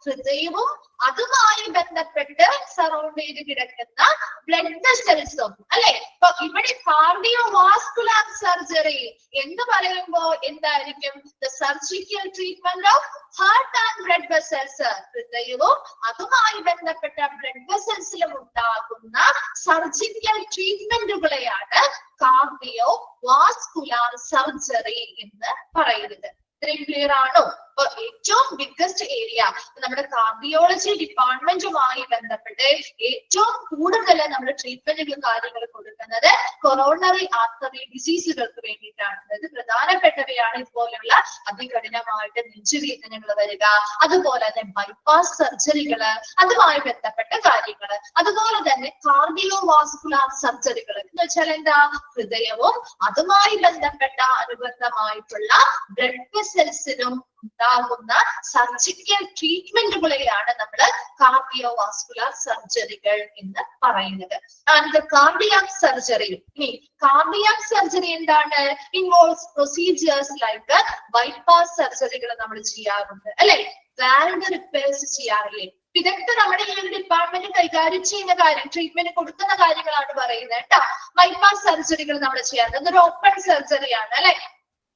ഹൃദയവും അതുമായി ബന്ധപ്പെട്ട് സറൗണ്ട് ചെയ്ത് കിടക്കുന്ന ബ്ലഡ് വെസൽസും അല്ലെ. അപ്പൊ ഇവിടെ കാർഡിയോ വാസ്കുലാർ സർജറി എന്ന് പറയുമ്പോ എന്തായിരിക്കും? The surgical treatment of heart and blood vessels. ഹൃദയവും അതുമായി ബന്ധപ്പെട്ട ബ്ലഡ് വെസൽസിലും ഉണ്ടാകുന്ന സർജിക്കൽ ട്രീറ്റ്മെന്റുകളെയാണ് കാർഡിയോ വാസ്കുലാർ സർജറി എന്ന് പറയുന്നത്. ഇത്രയും ക്ലിയർ ആണോ? അപ്പൊ ഏറ്റവും ബിഗ്ഗസ്റ്റ് ഏരിയ നമ്മുടെ കാർഡിയോളജി ഡിപ്പാർട്ട്മെന്റുമായി ബന്ധപ്പെട്ട് ഏറ്റവും കൂടുതൽ നമ്മൾ ട്രീറ്റ്മെന്റുകളും കാര്യങ്ങളും കൊടുക്കുന്നത് കൊറോണറി ആർട്ടറി ഡിസീസുകൾക്ക് വേണ്ടിയിട്ടാണ്. അതായത് പ്രധാനപ്പെട്ടവയാണ് ഇതുപോലെയുള്ള അതികഠിനമായിട്ട് നെഞ്ചുവേദനകൾ വരിക, അതുപോലെ തന്നെ ബൈപ്പാസ് സർജറികള്, അതുമായി ബന്ധപ്പെട്ട കാര്യങ്ങള്, അതുപോലെ തന്നെ കാർഡിയോ വാസ്കുലാർ സർജറികൾ എന്ന് വെച്ചാൽ എന്താ? ഹൃദയവും അതുമായി ബന്ധപ്പെട്ട അനുബന്ധമായിട്ടുള്ള ബ്ലഡ് വെസൽസിനും ഉണ്ടാകുന്ന സർജിക്കൽ ട്രീറ്റ്മെന്റുകളെയാണ് നമ്മൾ കാർഡിയോ വാസ്കുലാർ സർജറികൾ എന്ന് പറയുന്നത്. And cardiac surgery. ഇനി കാർഡിയാക് സർജറി എന്താണ്? ഇൻവോൾവ്സ് പ്രൊസീജിയേഴ്സ് ലൈക്ക് ബൈപ്പാസ് സർജറികൾ നമ്മൾ ചെയ്യാറുണ്ട് അല്ലെ, വാൽവ് റിപ്പയർസ് ചെയ്യാറില്ലേ. ഇതൊക്കെ നമ്മുടെ ഈ ഒരു ഡിപ്പാർട്ട്മെന്റ് കൈകാര്യം ചെയ്യുന്ന കാര്യം, ട്രീറ്റ്മെന്റ് കൊടുക്കുന്ന കാര്യങ്ങളാണ് പറയുന്നത് കേട്ടോ. ബൈപ്പാസ് സർജറികൾ നമ്മൾ ചെയ്യാറുണ്ട്. അതൊരു ഓപ്പൺ സർജറിയാണ് അല്ലെ.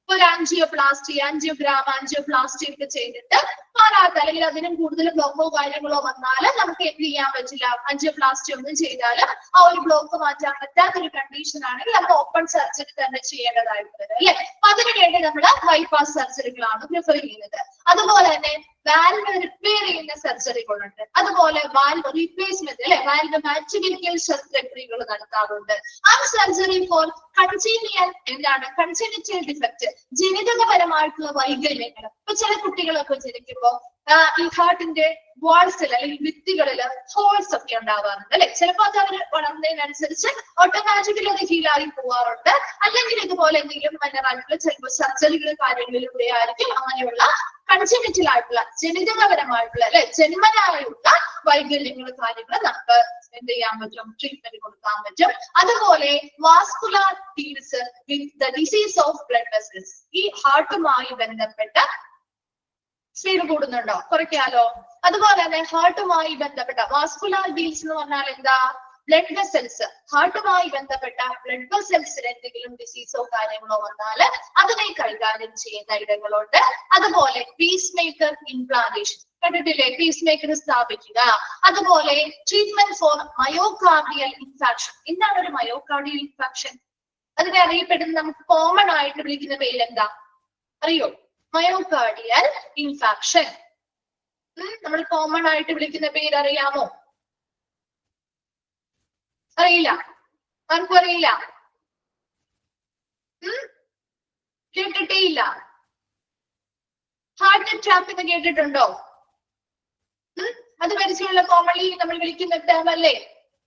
ഒരു ആൻജിയോപ്ലാസ്റ്റി, ആൻജിയോപ്ലാസ്റ്റി ഒക്കെ ചെയ്തിട്ട് മാറാത്ത അല്ലെങ്കിൽ അതിനും കൂടുതൽ ബ്ലോക്കോ കാര്യങ്ങളോ വന്നാൽ നമുക്ക് എന്ത് ചെയ്യാൻ പറ്റില്ല, ആൻജിയോപ്ലാസ്റ്റി ഒന്നും ചെയ്താൽ ആ ഒരു ബ്ലോക്ക് മാറ്റാൻ പറ്റാത്ത ഒരു കണ്ടീഷൻ ആണെങ്കിൽ നമുക്ക് ഓപ്പൺ സർജറി തന്നെ ചെയ്യേണ്ടതായിട്ട് വരും അല്ലെ. അപ്പൊ അതിനുവേണ്ടി നമ്മൾ ബൈപ്പാസ് സർജറികളാണ് പ്രിഫർ ചെയ്യുന്നത്. അതുപോലെ തന്നെ വാൽവ് റിപ്പയർ ചെയ്യുന്ന സർജറികളുണ്ട്, അതുപോലെ വാൽവ് റീപ്ലേസ്മെന്റ് അല്ലെ, വാൽവ് മാറ്റിഫിക്കൽ സർജറികൾ നടത്താറുണ്ട്. ആ സർജറി ഫോർ കൺജീനിയൽ എന്താണ്? കൺജനിറ്റൽ ഡിഫക്ട്, ജനിതകപരമായിട്ടുള്ള വൈകല്യങ്ങൾ. ഇപ്പൊ ചില കുട്ടികളൊക്കെ ജനിക്കുമ്പോ ഈ ഹാർട്ടിന്റെ വാൾസിൽ അല്ലെങ്കിൽ ഭിത്തികളില് ഹോൾസ് ഒക്കെ ഉണ്ടാവാറുണ്ട് അല്ലെ. ചിലപ്പോൾ അത് അവർ വളർന്നതിനനുസരിച്ച് ഓട്ടോമാറ്റിക്കലി അത് ഹീലായി പോവാറുണ്ട്. അല്ലെങ്കിൽ ഇതുപോലെ എന്തെങ്കിലും മൈനറായിട്ടുള്ള ചിലപ്പോൾ സർജറികൾ കാര്യങ്ങളിലൂടെ ആയിരിക്കും അങ്ങനെയുള്ള കൺജനിറ്റൽ ആയിട്ടുള്ള ജനിതകപരമായിട്ടുള്ള അല്ലെ, ജന്മനായുള്ള വൈകല്യങ്ങൾ കാര്യങ്ങൾ നമുക്ക് എന്ത് ചെയ്യാൻ പറ്റും? ട്രീറ്റ്മെന്റ് കൊടുക്കാൻ പറ്റും. അതുപോലെ vascular deals with the disease of blood vessels. ഈ ഹാർട്ടുമായി ബന്ധപ്പെട്ട സ്പീഡ് കൂടുന്നുണ്ടോ? കുറയ്ക്കാലോ. അതുപോലെ തന്നെ ഹാർട്ടുമായി ബന്ധപ്പെട്ട വാസ്കുലാർ ഡീൽസ് എന്ന് പറഞ്ഞാൽ എന്താ? ബ്ലഡ് വെസൽസ്, ഹാർട്ടുമായി ബന്ധപ്പെട്ട ബ്ലഡ് വെസൽസിന് എന്തെങ്കിലും ഡിസീസോ കാര്യങ്ങളോ വന്നാൽ അതിനെ കൈകാര്യം ചെയ്യുന്ന ഇടങ്ങളുണ്ട്. അതുപോലെ പീസ് മേക്കർ ഇംപ്ലാന്റേഷൻ കണ്ടിട്ടില്ലേ? പീസ് മേക്കർ സ്ഥാപിക്കുക. അതുപോലെ ട്രീറ്റ്മെന്റ് ഫോർ മയോകാർഡിയൽ ഇൻഫാക്ഷൻ. എന്താണ് ഒരു മയോകാർഡിയൽ ഇൻഫാക്ഷൻ? അതിനെ അറിയപ്പെടുന്ന നമുക്ക് കോമൺ ആയിട്ട് വിളിക്കുന്ന പേരെന്താ അറിയോ? Myocardial infarction. നമ്മൾ കോമൺ ആയിട്ട് വിളിക്കുന്ന പേര് അറിയാമോ? അറിയില്ല? ആർക്കും അറിയില്ല? കേട്ടിട്ടേ ഇല്ല. ഹാർട്ട് അറ്റാക്ക് എന്ന് കേട്ടിട്ടുണ്ടോ? അത് പരിചയമുള്ള കോമൺലി നമ്മൾ വിളിക്കുന്ന ടേം അല്ലേ?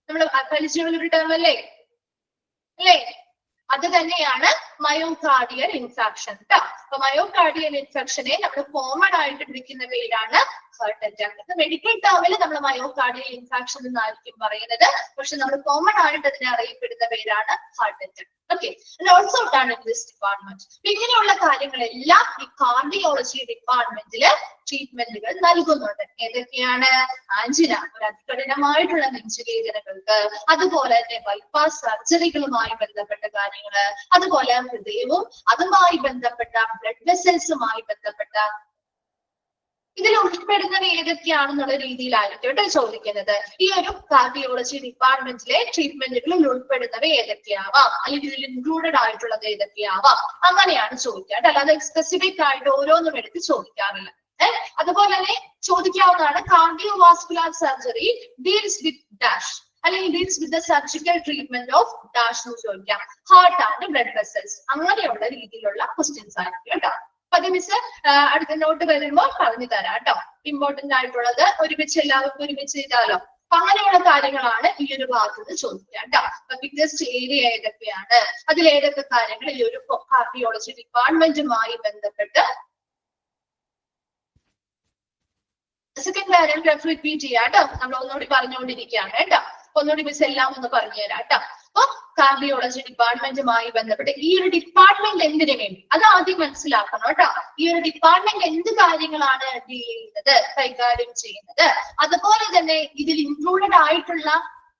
നമ്മൾ പരിചയമുള്ള ഒരു ടേം അല്ലേ? അല്ലേ? അത് തന്നെയാണ് മയോകാർഡിയൽ ഇൻഫാക്ഷൻ ട്ടോ. അപ്പൊ മയോകാർഡിയൽ ഇൻഫെക്ഷനെ നമ്മൾ കോമൺ ആയിട്ട് വിളിക്കുന്ന പേരാണ് ഹാർട്ട് അറ്റാക്ക്. മെഡിക്കൽ ടേമിൽ നമ്മൾ മയോകാർഡിയൽ ഇൻഫാക്ഷൻ എന്നായിരിക്കും പറയുന്നത്, പക്ഷെ നമ്മൾ കോമൺ ആയിട്ട് അതിനെ അറിയപ്പെടുന്ന പേരാണ് heart attack. Okay, also done in this department. ഇങ്ങനെയുള്ള കാര്യങ്ങളെല്ലാം ഈ കാർഡിയോളജി ഡിപ്പാർട്ട്മെന്റില് ട്രീറ്റ്മെന്റുകൾ നൽകുന്നുണ്ട്. ഏതൊക്കെയാണ്? ആൻജിന, ഒരു അതികഠിനമായിട്ടുള്ള നെഞ്ചുവേദനകൾക്ക്, അതുപോലെ തന്നെ ബൈപ്പാസ് സർജറികളുമായി ബന്ധപ്പെട്ട കാര്യങ്ങള്, അതുപോലെ ഹൃദയവും അതുമായി ബന്ധപ്പെട്ട ബ്ലഡ് വെസൽസുമായി ബന്ധപ്പെട്ട ഇതിൽ ഉൾപ്പെടുന്നത് ഏതൊക്കെയാണെന്നുള്ള രീതിയിലായിരിക്കും കേട്ടോ ചോദിക്കുന്നത്. ഈ ഒരു കാർഡിയോളജി ഡിപ്പാർട്ട്മെന്റിലെ ട്രീറ്റ്മെന്റുകളിൽ ഉൾപ്പെടുന്നവ ഏതൊക്കെയാവാം, അല്ലെങ്കിൽ ഇതിൽ ഇൻക്ലൂഡഡ് ആയിട്ടുള്ളത് ഏതൊക്കെയാവാം, അങ്ങനെയാണ് ചോദിക്കുക. അല്ലാതെ സ്പെസിഫിക് ആയിട്ട് ഓരോന്നും എടുത്ത് ചോദിക്കാറില്ല. അതുപോലെ തന്നെ ചോദിക്കാവുന്നതാണ് cardio vascular surgery deals with dash, അല്ലെങ്കിൽ deals with the surgical treatment of dash എന്ന് ചോദിക്കാം. ഹാർട്ട് ആൻഡ് ബ്ലഡ് വെസൽസ്, അങ്ങനെയുള്ള രീതിയിലുള്ള ക്വസ്റ്റ്യൻസ് ആയിരിക്കും കേട്ടോ. അപ്പൊ അത് മിസ് അടുത്ത നോട്ട് വരുമ്പോൾ പറഞ്ഞു തരാം കേട്ടോ. ഇമ്പോർട്ടന്റ് ആയിട്ടുള്ളത് ഒരുമിച്ച് എല്ലാവർക്കും ഒരുമിച്ച് ചെയ്താലോ. അപ്പൊ അങ്ങനെയുള്ള കാര്യങ്ങളാണ് ഈ ഒരു ഭാഗത്ത് നിന്ന് ചോദിക്കുക കേട്ടോ. അപ്പൊ ബിഗ്ഗസ്റ്റ് ഏരിയ ഏതൊക്കെയാണ്, അതിൽ ഏതൊക്കെ കാര്യങ്ങൾ ഈ ഒരു കാർഡിയോളജി ഡിപ്പാർട്ട്മെന്റുമായി ബന്ധപ്പെട്ട്. സെക്കൻഡ് കാര്യം റിപ്പീറ്റ് ചെയ്യാം കേട്ടോ. നമ്മൾ ഒന്നുകൂടി പറഞ്ഞുകൊണ്ടിരിക്കുകയാണ് കേട്ടോ. ഒന്നുകൂടി മിസ് എല്ലാം ഒന്ന് പറഞ്ഞു തരാം കേട്ടോ. അപ്പൊ കാർഡിയോളജി ഡിപ്പാർട്ട്മെന്റുമായി ബന്ധപ്പെട്ട് ഈ ഒരു ഡിപ്പാർട്ട്മെന്റ് എന്തിനു വേണ്ടി അത് ആദ്യം മനസ്സിലാക്കണം കേട്ടോ. ഈ ഒരു ഡിപ്പാർട്ട്മെന്റ് എന്ത് കാര്യങ്ങളാണ് ഡീൽ ചെയ്യുന്നത്, കൈകാര്യം ചെയ്യുന്നത്, അതുപോലെ തന്നെ ഇതിൽ ഇൻക്ലൂഡഡ് ആയിട്ടുള്ള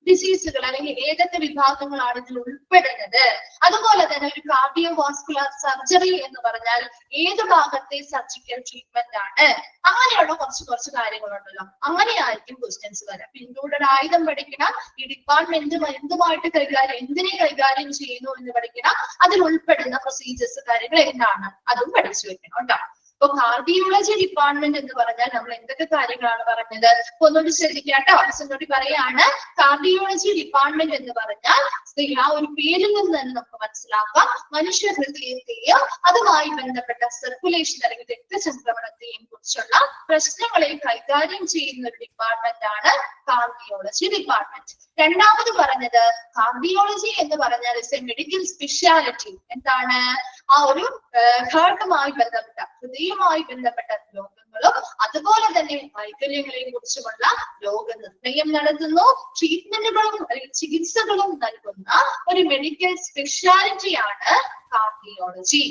ഡിസീസുകൾ അല്ലെങ്കിൽ ഏതൊക്കെ വിഭാഗങ്ങളാണ് ഇതിൽ ഉൾപ്പെടുന്നത്, അതുപോലെ തന്നെ ഒരു കാർഡിയോ വാസ്കുലർ സർജറി എന്ന് പറഞ്ഞാൽ ഏത് ഭാഗത്തെ സർജിക്കൽ ട്രീറ്റ്മെന്റ് ആണ്, അങ്ങനെയുള്ള കുറച്ച് കാര്യങ്ങളുണ്ടല്ലോ. അങ്ങനെയായിരിക്കും ക്വസ്റ്റ്യൻസ് വരാം. ഇൻക്ലൂഡഡ് ആയുധം പഠിക്കണം, ഈ ഡിപ്പാർട്ട്മെന്റ് എന്തുമായിട്ട് എന്തിനെ കൈകാര്യം ചെയ്യുന്നു എന്ന് പഠിക്കണം, അതിൽ ഉൾപ്പെടുന്ന പ്രൊസീജിയേഴ്സ് കാര്യങ്ങൾ എന്താണ് അതും പഠിച്ചു വെക്കണം കേട്ടോ. അപ്പൊ കാർഡിയോളജി ഡിപ്പാർട്ട്മെന്റ് എന്ന് പറഞ്ഞാൽ നമ്മൾ എന്തൊക്കെ കാര്യങ്ങളാണ് പറഞ്ഞത് ഒന്നുകൂടി ശ്രദ്ധിക്കാട്ടോ. അച്ഛനോട് പറയാണ് കാർഡിയോളജി ഡിപ്പാർട്ട്മെന്റ് എന്ന് പറഞ്ഞാൽ ആ ഒരു പേരിൽ നിന്ന് തന്നെ നമുക്ക് മനസ്സിലാക്കാം മനുഷ്യ ഹൃദയത്തെയും അതുമായി ബന്ധപ്പെട്ട സർക്കുലേഷൻ അല്ലെങ്കിൽ രക്തചംക്രമണത്തെയും കുറിച്ചുള്ള പ്രശ്നങ്ങളെ കൈകാര്യം ചെയ്യുന്ന ഒരു ഡിപ്പാർട്ട്മെന്റ് ആണ് കാർഡിയോളജി ഡിപ്പാർട്ട്മെന്റ്. രണ്ടാമത് പറഞ്ഞത് കാർഡിയോളജി എന്ന് പറഞ്ഞാൽ മെഡിക്കൽ സ്പെഷ്യാലിറ്റി. എന്താണ്? ആ ഒരു ഹാർട്ടുമായി ബന്ധപ്പെട്ട ഹൃദയവുമായി ബന്ധപ്പെട്ട രോഗങ്ങളും അതുപോലെ തന്നെ വൈകല്യങ്ങളെയും കുറിച്ചുമുള്ള രോഗനിർണയം നടത്തുന്നു, ട്രീറ്റ്മെന്റുകളും അല്ലെങ്കിൽ ചികിത്സകളും നൽകുന്ന ഒരു മെഡിക്കൽ സ്പെഷ്യാലിറ്റിയാണ് കാർഡിയോളജി.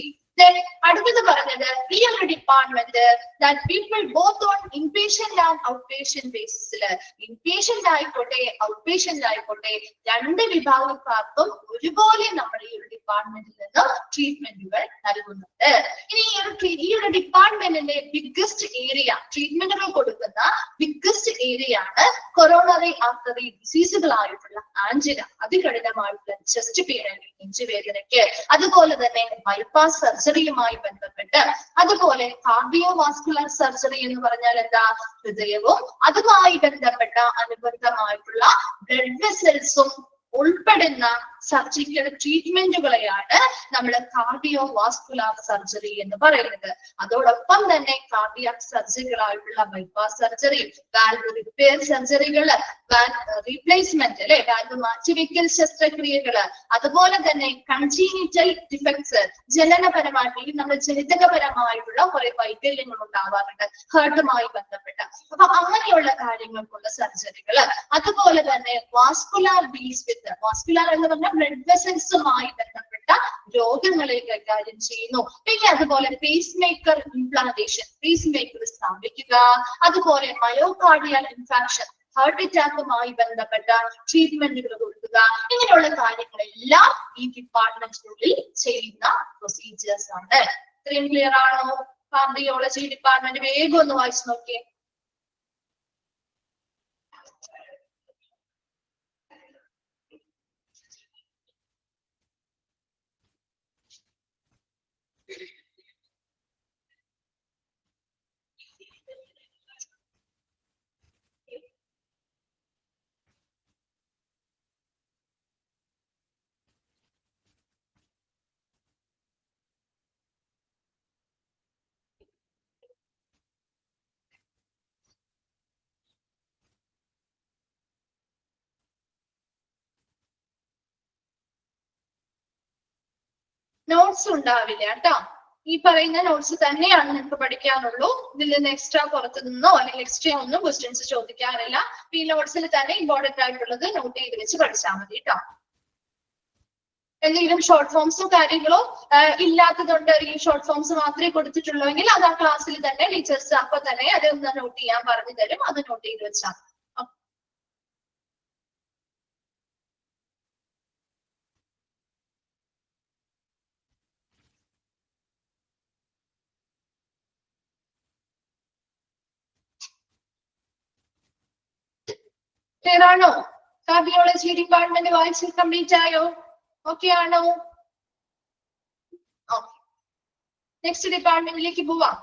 അടുത്തത് പറഞ്ഞത് ഈ ഒരു department that people both on inpatient and outpatient ബേസിസില് ഇൻപേഷ്യന്റ് ആയിക്കോട്ടെ ഔട്ട്പേഷ്യന്റ് ആയിക്കോട്ടെ രണ്ട് വിഭാഗക്കാർക്കും ഒരുപോലെ നമ്മുടെ ഈ ഒരു ഡിപ്പാർട്ട്മെന്റിൽ നിന്ന് ട്രീറ്റ്മെന്റുകൾ നൽകുന്നുണ്ട്. ഇനി ഈ ഒരു ഡിപ്പാർട്ട്മെന്റിന്റെ ബിഗ്ഗസ്റ്റ് ഏരിയ ട്രീറ്റ്മെന്റുകൾ കൊടുക്കുന്ന ബിഗ്ഗസ്റ്റ് ഏരിയ ആണ് കൊറോണറി ആർട്ടറി ഡിസീസുകളായിട്ടുള്ള ആൻജിന, അതികഠിനമായിട്ടുള്ള ചെസ്റ്റ് പെയിൻ അല്ലെങ്കിൽ നെഞ്ചുവേദനയ്ക്ക്, അതുപോലെ തന്നെ ബൈപ്പാസ് സർജറിയുമായി ബന്ധപ്പെട്ട്, അതുപോലെ കാർഡിയോ വാസ്കുലർ സർജറി എന്ന് പറഞ്ഞാൽ എന്താ? ഹൃദയവും അതുമായി ബന്ധപ്പെട്ട അനുബന്ധമായിട്ടുള്ള ബ്ലഡ് വെസൽസും ഉൾപ്പെടുന്ന സർജിക്കൽ ട്രീറ്റ്മെന്റുകളെയാണ് നമ്മൾ കാർഡിയോ വാസ്കുലർ സർജറി എന്ന് പറയുന്നത്. അതോടൊപ്പം തന്നെ കാർഡിയാക് സർജറികളായിട്ടുള്ള ബൈപ്പാസ് സർജറി, വാൽവ് റിപ്പയർ സർജറികള്, വാൽവ് റീപ്ലേസ്മെന്റ് അല്ലെ, വാൽവ് മാറ്റിവെക്കൽ ശസ്ത്രക്രിയകള്, അതുപോലെ തന്നെ കൺജീനിറ്റൽ ഡിഫക്ട്സ്, ജനനപരമായിട്ട് നമ്മുടെ ജനിതകപരമായിട്ടുള്ള കുറെ വൈകല്യങ്ങൾ ഉണ്ടാവാറുണ്ട് ഹാർട്ടുമായി ബന്ധപ്പെട്ട. അപ്പൊ അങ്ങനെയുള്ള കാര്യങ്ങൾക്കുള്ള സർജറികള്, അതുപോലെ തന്നെ വാസ്കുലാർ ഡീൽസ് വിത്ത്, വാസ്കുലാർ എന്ന് പറഞ്ഞാൽ ബ്ലഡ് വെസൽസുമായി ബന്ധപ്പെട്ട രോഗങ്ങളെ കൈകാര്യം ചെയ്യുന്നു. പിന്നെ അതുപോലെ pace maker implantation, pace maker സ്ഥാപിക്കുക, അതുപോലെ മയോകാർഡിയൽ ഇൻഫാക്ഷൻ, ഹാർട്ട് അറ്റാക്കുമായി ബന്ധപ്പെട്ട ട്രീറ്റ്മെന്റുകൾ കൊടുക്കുക, ഇങ്ങനെയുള്ള കാര്യങ്ങളെല്ലാം ഈ ഡിപ്പാർട്ട്മെന്റിനുള്ളിൽ ചെയ്യുന്ന പ്രൊസീജിയേഴ്സ് ആണ്. ഇത്രയും ക്ലിയർ ആണോ? കാർഡിയോളജി ഡിപ്പാർട്ട്മെന്റ് വേഗം ഒന്ന് വായിച്ചു നോക്കിയേ. നോട്ട്സ് ഉണ്ടാവില്ല കേട്ടോ. ഈ പറയുന്ന നോട്ട്സ് തന്നെയാണ് നിങ്ങൾക്ക് പഠിക്കാനുള്ളൂ. ഇതിൽ നിന്ന് എക്സ്ട്രാ പുറത്തു നിന്നോ അല്ലെങ്കിൽ എക്സ്ട്രാ ഒന്നും ക്വസ്റ്റ്യൻസ് ചോദിക്കാറില്ല. ഈ നോട്ട്സിൽ തന്നെ ഇമ്പോർട്ടന്റ് ആയിട്ടുള്ളത് നോട്ട് ചെയ്ത് വെച്ച് പഠിച്ചാൽ മതി കേട്ടോ. എന്തെങ്കിലും ഷോർട്ട് ഫോംസോ കാര്യങ്ങളോ ഇല്ലാത്തതുകൊണ്ട് ഈ ഷോർട്ട് ഫോംസ് മാത്രമേ കൊടുത്തിട്ടുള്ളൂ എങ്കിൽ അത് ആ ക്ലാസ്സിൽ തന്നെ ടീച്ചേഴ്സ് അപ്പൊ തന്നെ അതൊന്ന് നോട്ട് ചെയ്യാൻ പറഞ്ഞു തരും, അത് നോട്ട് ചെയ്ത് വെച്ചാൽ. ക്ലിയർ ആണോ? കാർഡിയോളജി ഡിപ്പാർട്ട്മെന്റ് വായിച്ച് കംപ്ലീറ്റ് ആയോ? ഓക്കെ ആണോ? ഓക്കെ, നെക്സ്റ്റ് ഡിപ്പാർട്ട്മെന്റിലേക്ക് പോവാം.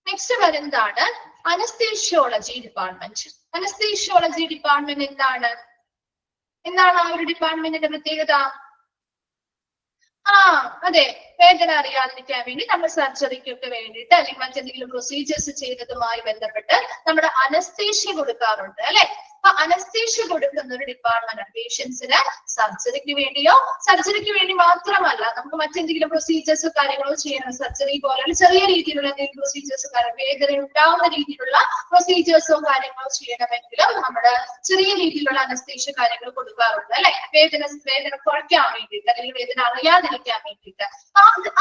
നെക്സ്റ്റ് വരുന്നതാണ് അനസ്തീഷ്യോളജി ഡിപ്പാർട്ട്മെന്റ്. അനസ്തീഷ്യോളജി ഡിപ്പാർട്ട്മെന്റ് എന്താണ് ആ ഒരു ഡിപ്പാർട്ട്മെന്റിന്റെ പ്രത്യേകത? അതെ, വേദന അറിയാതിരിക്കാൻ വേണ്ടി നമ്മൾ സർജറിക്കൊക്കെ വേണ്ടിയിട്ട് അല്ലെങ്കിൽ മറ്റെന്തെങ്കിലും പ്രൊസീജിയേഴ്സ് ചെയ്യുന്നതുമായി ബന്ധപ്പെട്ട് നമ്മുടെ അനസ്തേഷ്യ കൊടുക്കാറുണ്ട് അല്ലെ. അപ്പൊ അനസ്തീഷ്യ കൊടുക്കുന്ന ഒരു ഡിപ്പാർട്ട്മെന്റ് പേഷ്യൻസിന് സർജറിക്ക് വേണ്ടി മാത്രമല്ല, നമുക്ക് മറ്റെന്തെങ്കിലും പ്രൊസീജിയേഴ്സോ കാര്യങ്ങളോ ചെയ്യണം, സർജറി പോലെ ചെറിയ രീതിയിലുള്ള എന്തെങ്കിലും പ്രൊസീജിയേഴ്സോ വേദന ഉണ്ടാവുന്ന രീതിയിലുള്ള പ്രൊസീജിയേഴ്സോ കാര്യങ്ങളോ ചെയ്യണമെങ്കിലും നമ്മുടെ ചെറിയ രീതിയിലുള്ള അനസ്തീഷ്യ കാര്യങ്ങൾ കൊടുക്കാറുണ്ട് അല്ലെ, വേദന കുറയ്ക്കാൻ വേണ്ടിയിട്ട് അല്ലെങ്കിൽ വേദന അറിയാതിരിക്കാൻ വേണ്ടിയിട്ട്.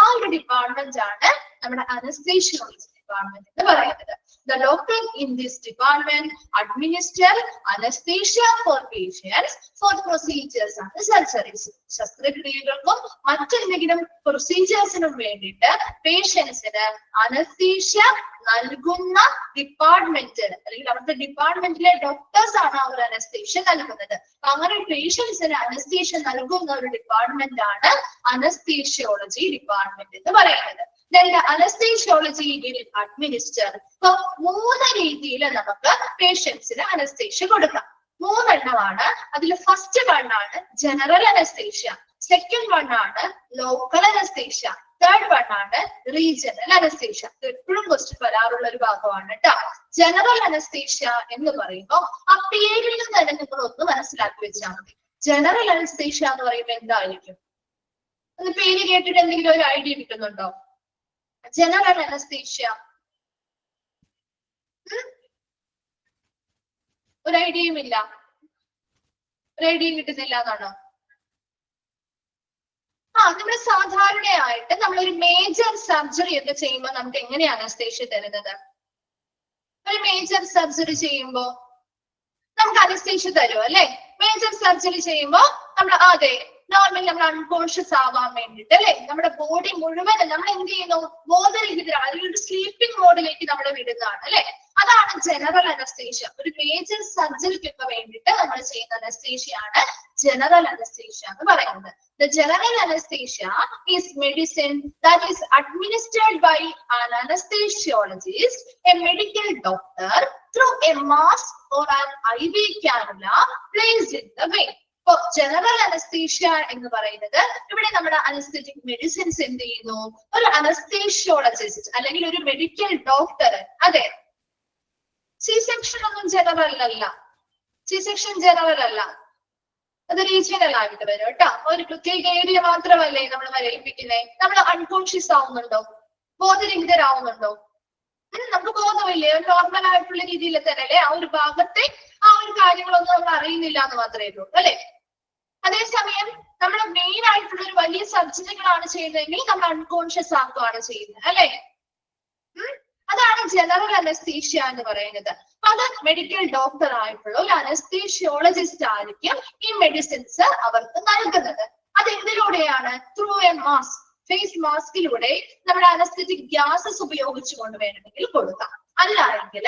ആ ഒരു ഡിപ്പാർട്ട്മെന്റ് ആണ് നമ്മുടെ അനസ്തീഷ്യോളജി department എന്ന് പറയുന്നത്. The doctor in this department administer anesthesia for patients for procedures and surgeries. ശസ്ത്രക്രിയകൾക്കും മറ്റെന്തെങ്കിലും പ്രൊസീജിയേഴ്സിനും വേണ്ടിയിട്ട് പേഷ്യൻസിന് അനസ്തീഷ്യ നൽകുന്ന ഡിപ്പാർട്ട്മെന്റ് അല്ലെങ്കിൽ അവിടുത്തെ ഡിപ്പാർട്ട്മെന്റിലെ ഡോക്ടേഴ്സ് ആണ് അവർ അനസ്തീഷ്യ നൽകുന്നത്. അങ്ങനെ പേഷ്യൻസിന് അനസ്തീഷ്യ നൽകുന്ന ഒരു ഡിപ്പാർട്ട്മെന്റ് ആണ് അനസ്തീഷ്യോളജി ഡിപ്പാർട്ട്മെന്റ് എന്ന് പറയുന്നത്. അനസ്തീഷ്യോളജി അഡ്മിനിസ്റ്റർ. ഇപ്പൊ 3 രീതിയിൽ നമുക്ക് പേഷ്യൻസിന് അനസ്തീഷ്യ കൊടുക്കാം. 3 എണ്ണമാണ്. അതിൽ ഫസ്റ്റ് വണ്ണാണ് ജനറൽ അനസ്തീഷ്യ, സെക്കൻഡ് വണ്ണാണ് ലോക്കൽ അനസ്തീഷ്യ, തേർഡ് വണ്ണാണ് റീജിയണൽ അനസ്തീഷ്യ. എപ്പോഴും ക്വസ്റ്റ്യൻ വരാറുള്ള ഒരു ഭാഗമാണ് കേട്ടോ. ജനറൽ അനസ്തീഷ്യ എന്ന് പറയുമ്പോൾ ആ പേരിൽ നിന്ന് തന്നെ നിങ്ങൾ ഒന്ന് മനസ്സിലാക്കി വെച്ചാൽ മതി. ജനറൽ അനസ്തീഷ്യ എന്ന് പറയുമ്പോൾ എന്തായിരിക്കും? അത് പേര് കേട്ടിട്ട് എന്തെങ്കിലും ഒരു ഐഡിയ കിട്ടുന്നുണ്ടോ? ജനറൽ അനസ്തീഷ്യ ഒരു ഐഡിയയും ഇല്ല, ഒരു ഐഡിയയും കിട്ടുന്നില്ല എന്നാണോ? നമ്മുടെ സാധാരണയായിട്ട് നമ്മളൊരു മേജർ സർജറി ഒക്കെ ചെയ്യുമ്പോൾ നമുക്ക് എങ്ങനെയാണ് അനസ്തീഷ്യ തരുന്നത്? ഒരു മേജർ സർജറി ചെയ്യുമ്പോ നമുക്ക് അനസ്തീഷ്യ തരും അല്ലെ? മേജർ സർജറി ചെയ്യുമ്പോ നമ്മൾ അതെ നോർമലി നമ്മൾ അൺകോൺഷ്യസ് ആവാൻ വേണ്ടിട്ട് അല്ലെ, നമ്മുടെ ബോഡി മുഴുവൻ നമ്മൾ എന്ത് ചെയ്യുന്നു, ബോധരഹിതരാണ്, അല്ലെങ്കിൽ ഒരു സ്ലീപ്പിംഗ് മോഡിലേക്ക് നമ്മൾ വിടുന്നതാണ് അല്ലെ. അതാണ് ജനറൽ അനസ്തീഷ്യ. ഒരു മേജർ സർജറിക്കൊക്കെ വേണ്ടിയിട്ട് നമ്മൾ ചെയ്യുന്ന അനസ്തീഷ്യയാണ് ജനറൽ അനസ്തീഷ്യ എന്ന് പറയുന്നത്. The general anesthesia is medicine that is administered by an anesthesiologist, a medical doctor, through a mask or an IV cannula placed in the vein. ഇപ്പൊ ജനറൽ അനസ്തീഷ്യ എന്ന് പറയുന്നത് ഇവിടെ നമ്മുടെ അനസ്തെറ്റിക് മെഡിസിൻസ് എന്ത് ചെയ്യുന്നു, ഒരു അനസ്തേഷ്യോളജിസ്റ്റ് അല്ലെങ്കിൽ ഒരു മെഡിക്കൽ ഡോക്ടർ. അതെ, സി സെക്ഷൻ ഒന്നും ജനറൽ അല്ല, സി സെക്ഷൻ ജനറൽ അല്ല, അത് റീജിയണൽ ആയിട്ട് വരും കേട്ടോ. ഒരു പ്രത്യേക ഏരിയ മാത്രമല്ലേ നമ്മൾ മരയിപ്പിക്കുന്നത്. നമ്മൾ അൺകോൺഷ്യസ് ആവുന്നുണ്ടോ, ബോധരഹിതരാവുന്നുണ്ടോ? നമുക്ക് ബോധമില്ലേ? നോർമൽ ആയിട്ടുള്ള രീതിയിൽ തന്നെ അല്ലെ, ആ ഒരു ഭാഗത്തെ ആ ഒരു കാര്യങ്ങളൊന്നും നമ്മൾ അറിയുന്നില്ല എന്ന് മാത്രമേ ഉള്ളൂ അല്ലെ. അതേസമയം നമ്മൾ മെയിൻ ആയിട്ടുള്ള ഒരു വലിയ സർജറികളാണ് ചെയ്യുന്നതെങ്കിൽ നമ്മൾ അൺകോൺഷ്യസ് ആക്കുകയാണ് ചെയ്യുന്നത് അല്ലെ. അതാണ് ജനറൽ അനസ്തീഷ്യ എന്ന് പറയുന്നത്. അത് മെഡിക്കൽ ഡോക്ടർ ആയിട്ടുള്ള ഒരു അനസ്തീഷ്യോളജിസ്റ്റ് ആയിരിക്കും ഈ മെഡിസിൻസ് അവർക്ക് നൽകുന്നത്. അത് എന്തിലൂടെയാണ്? ത്രൂ എ മാസ്ക്, ഫേസ് മാസ്കിലൂടെ നമ്മുടെ അനസ്തെറ്റിക് ഗ്യാസസ് ഉപയോഗിച്ചുകൊണ്ട് വേണമെങ്കിൽ കൊടുക്കാം. അല്ലായെങ്കിൽ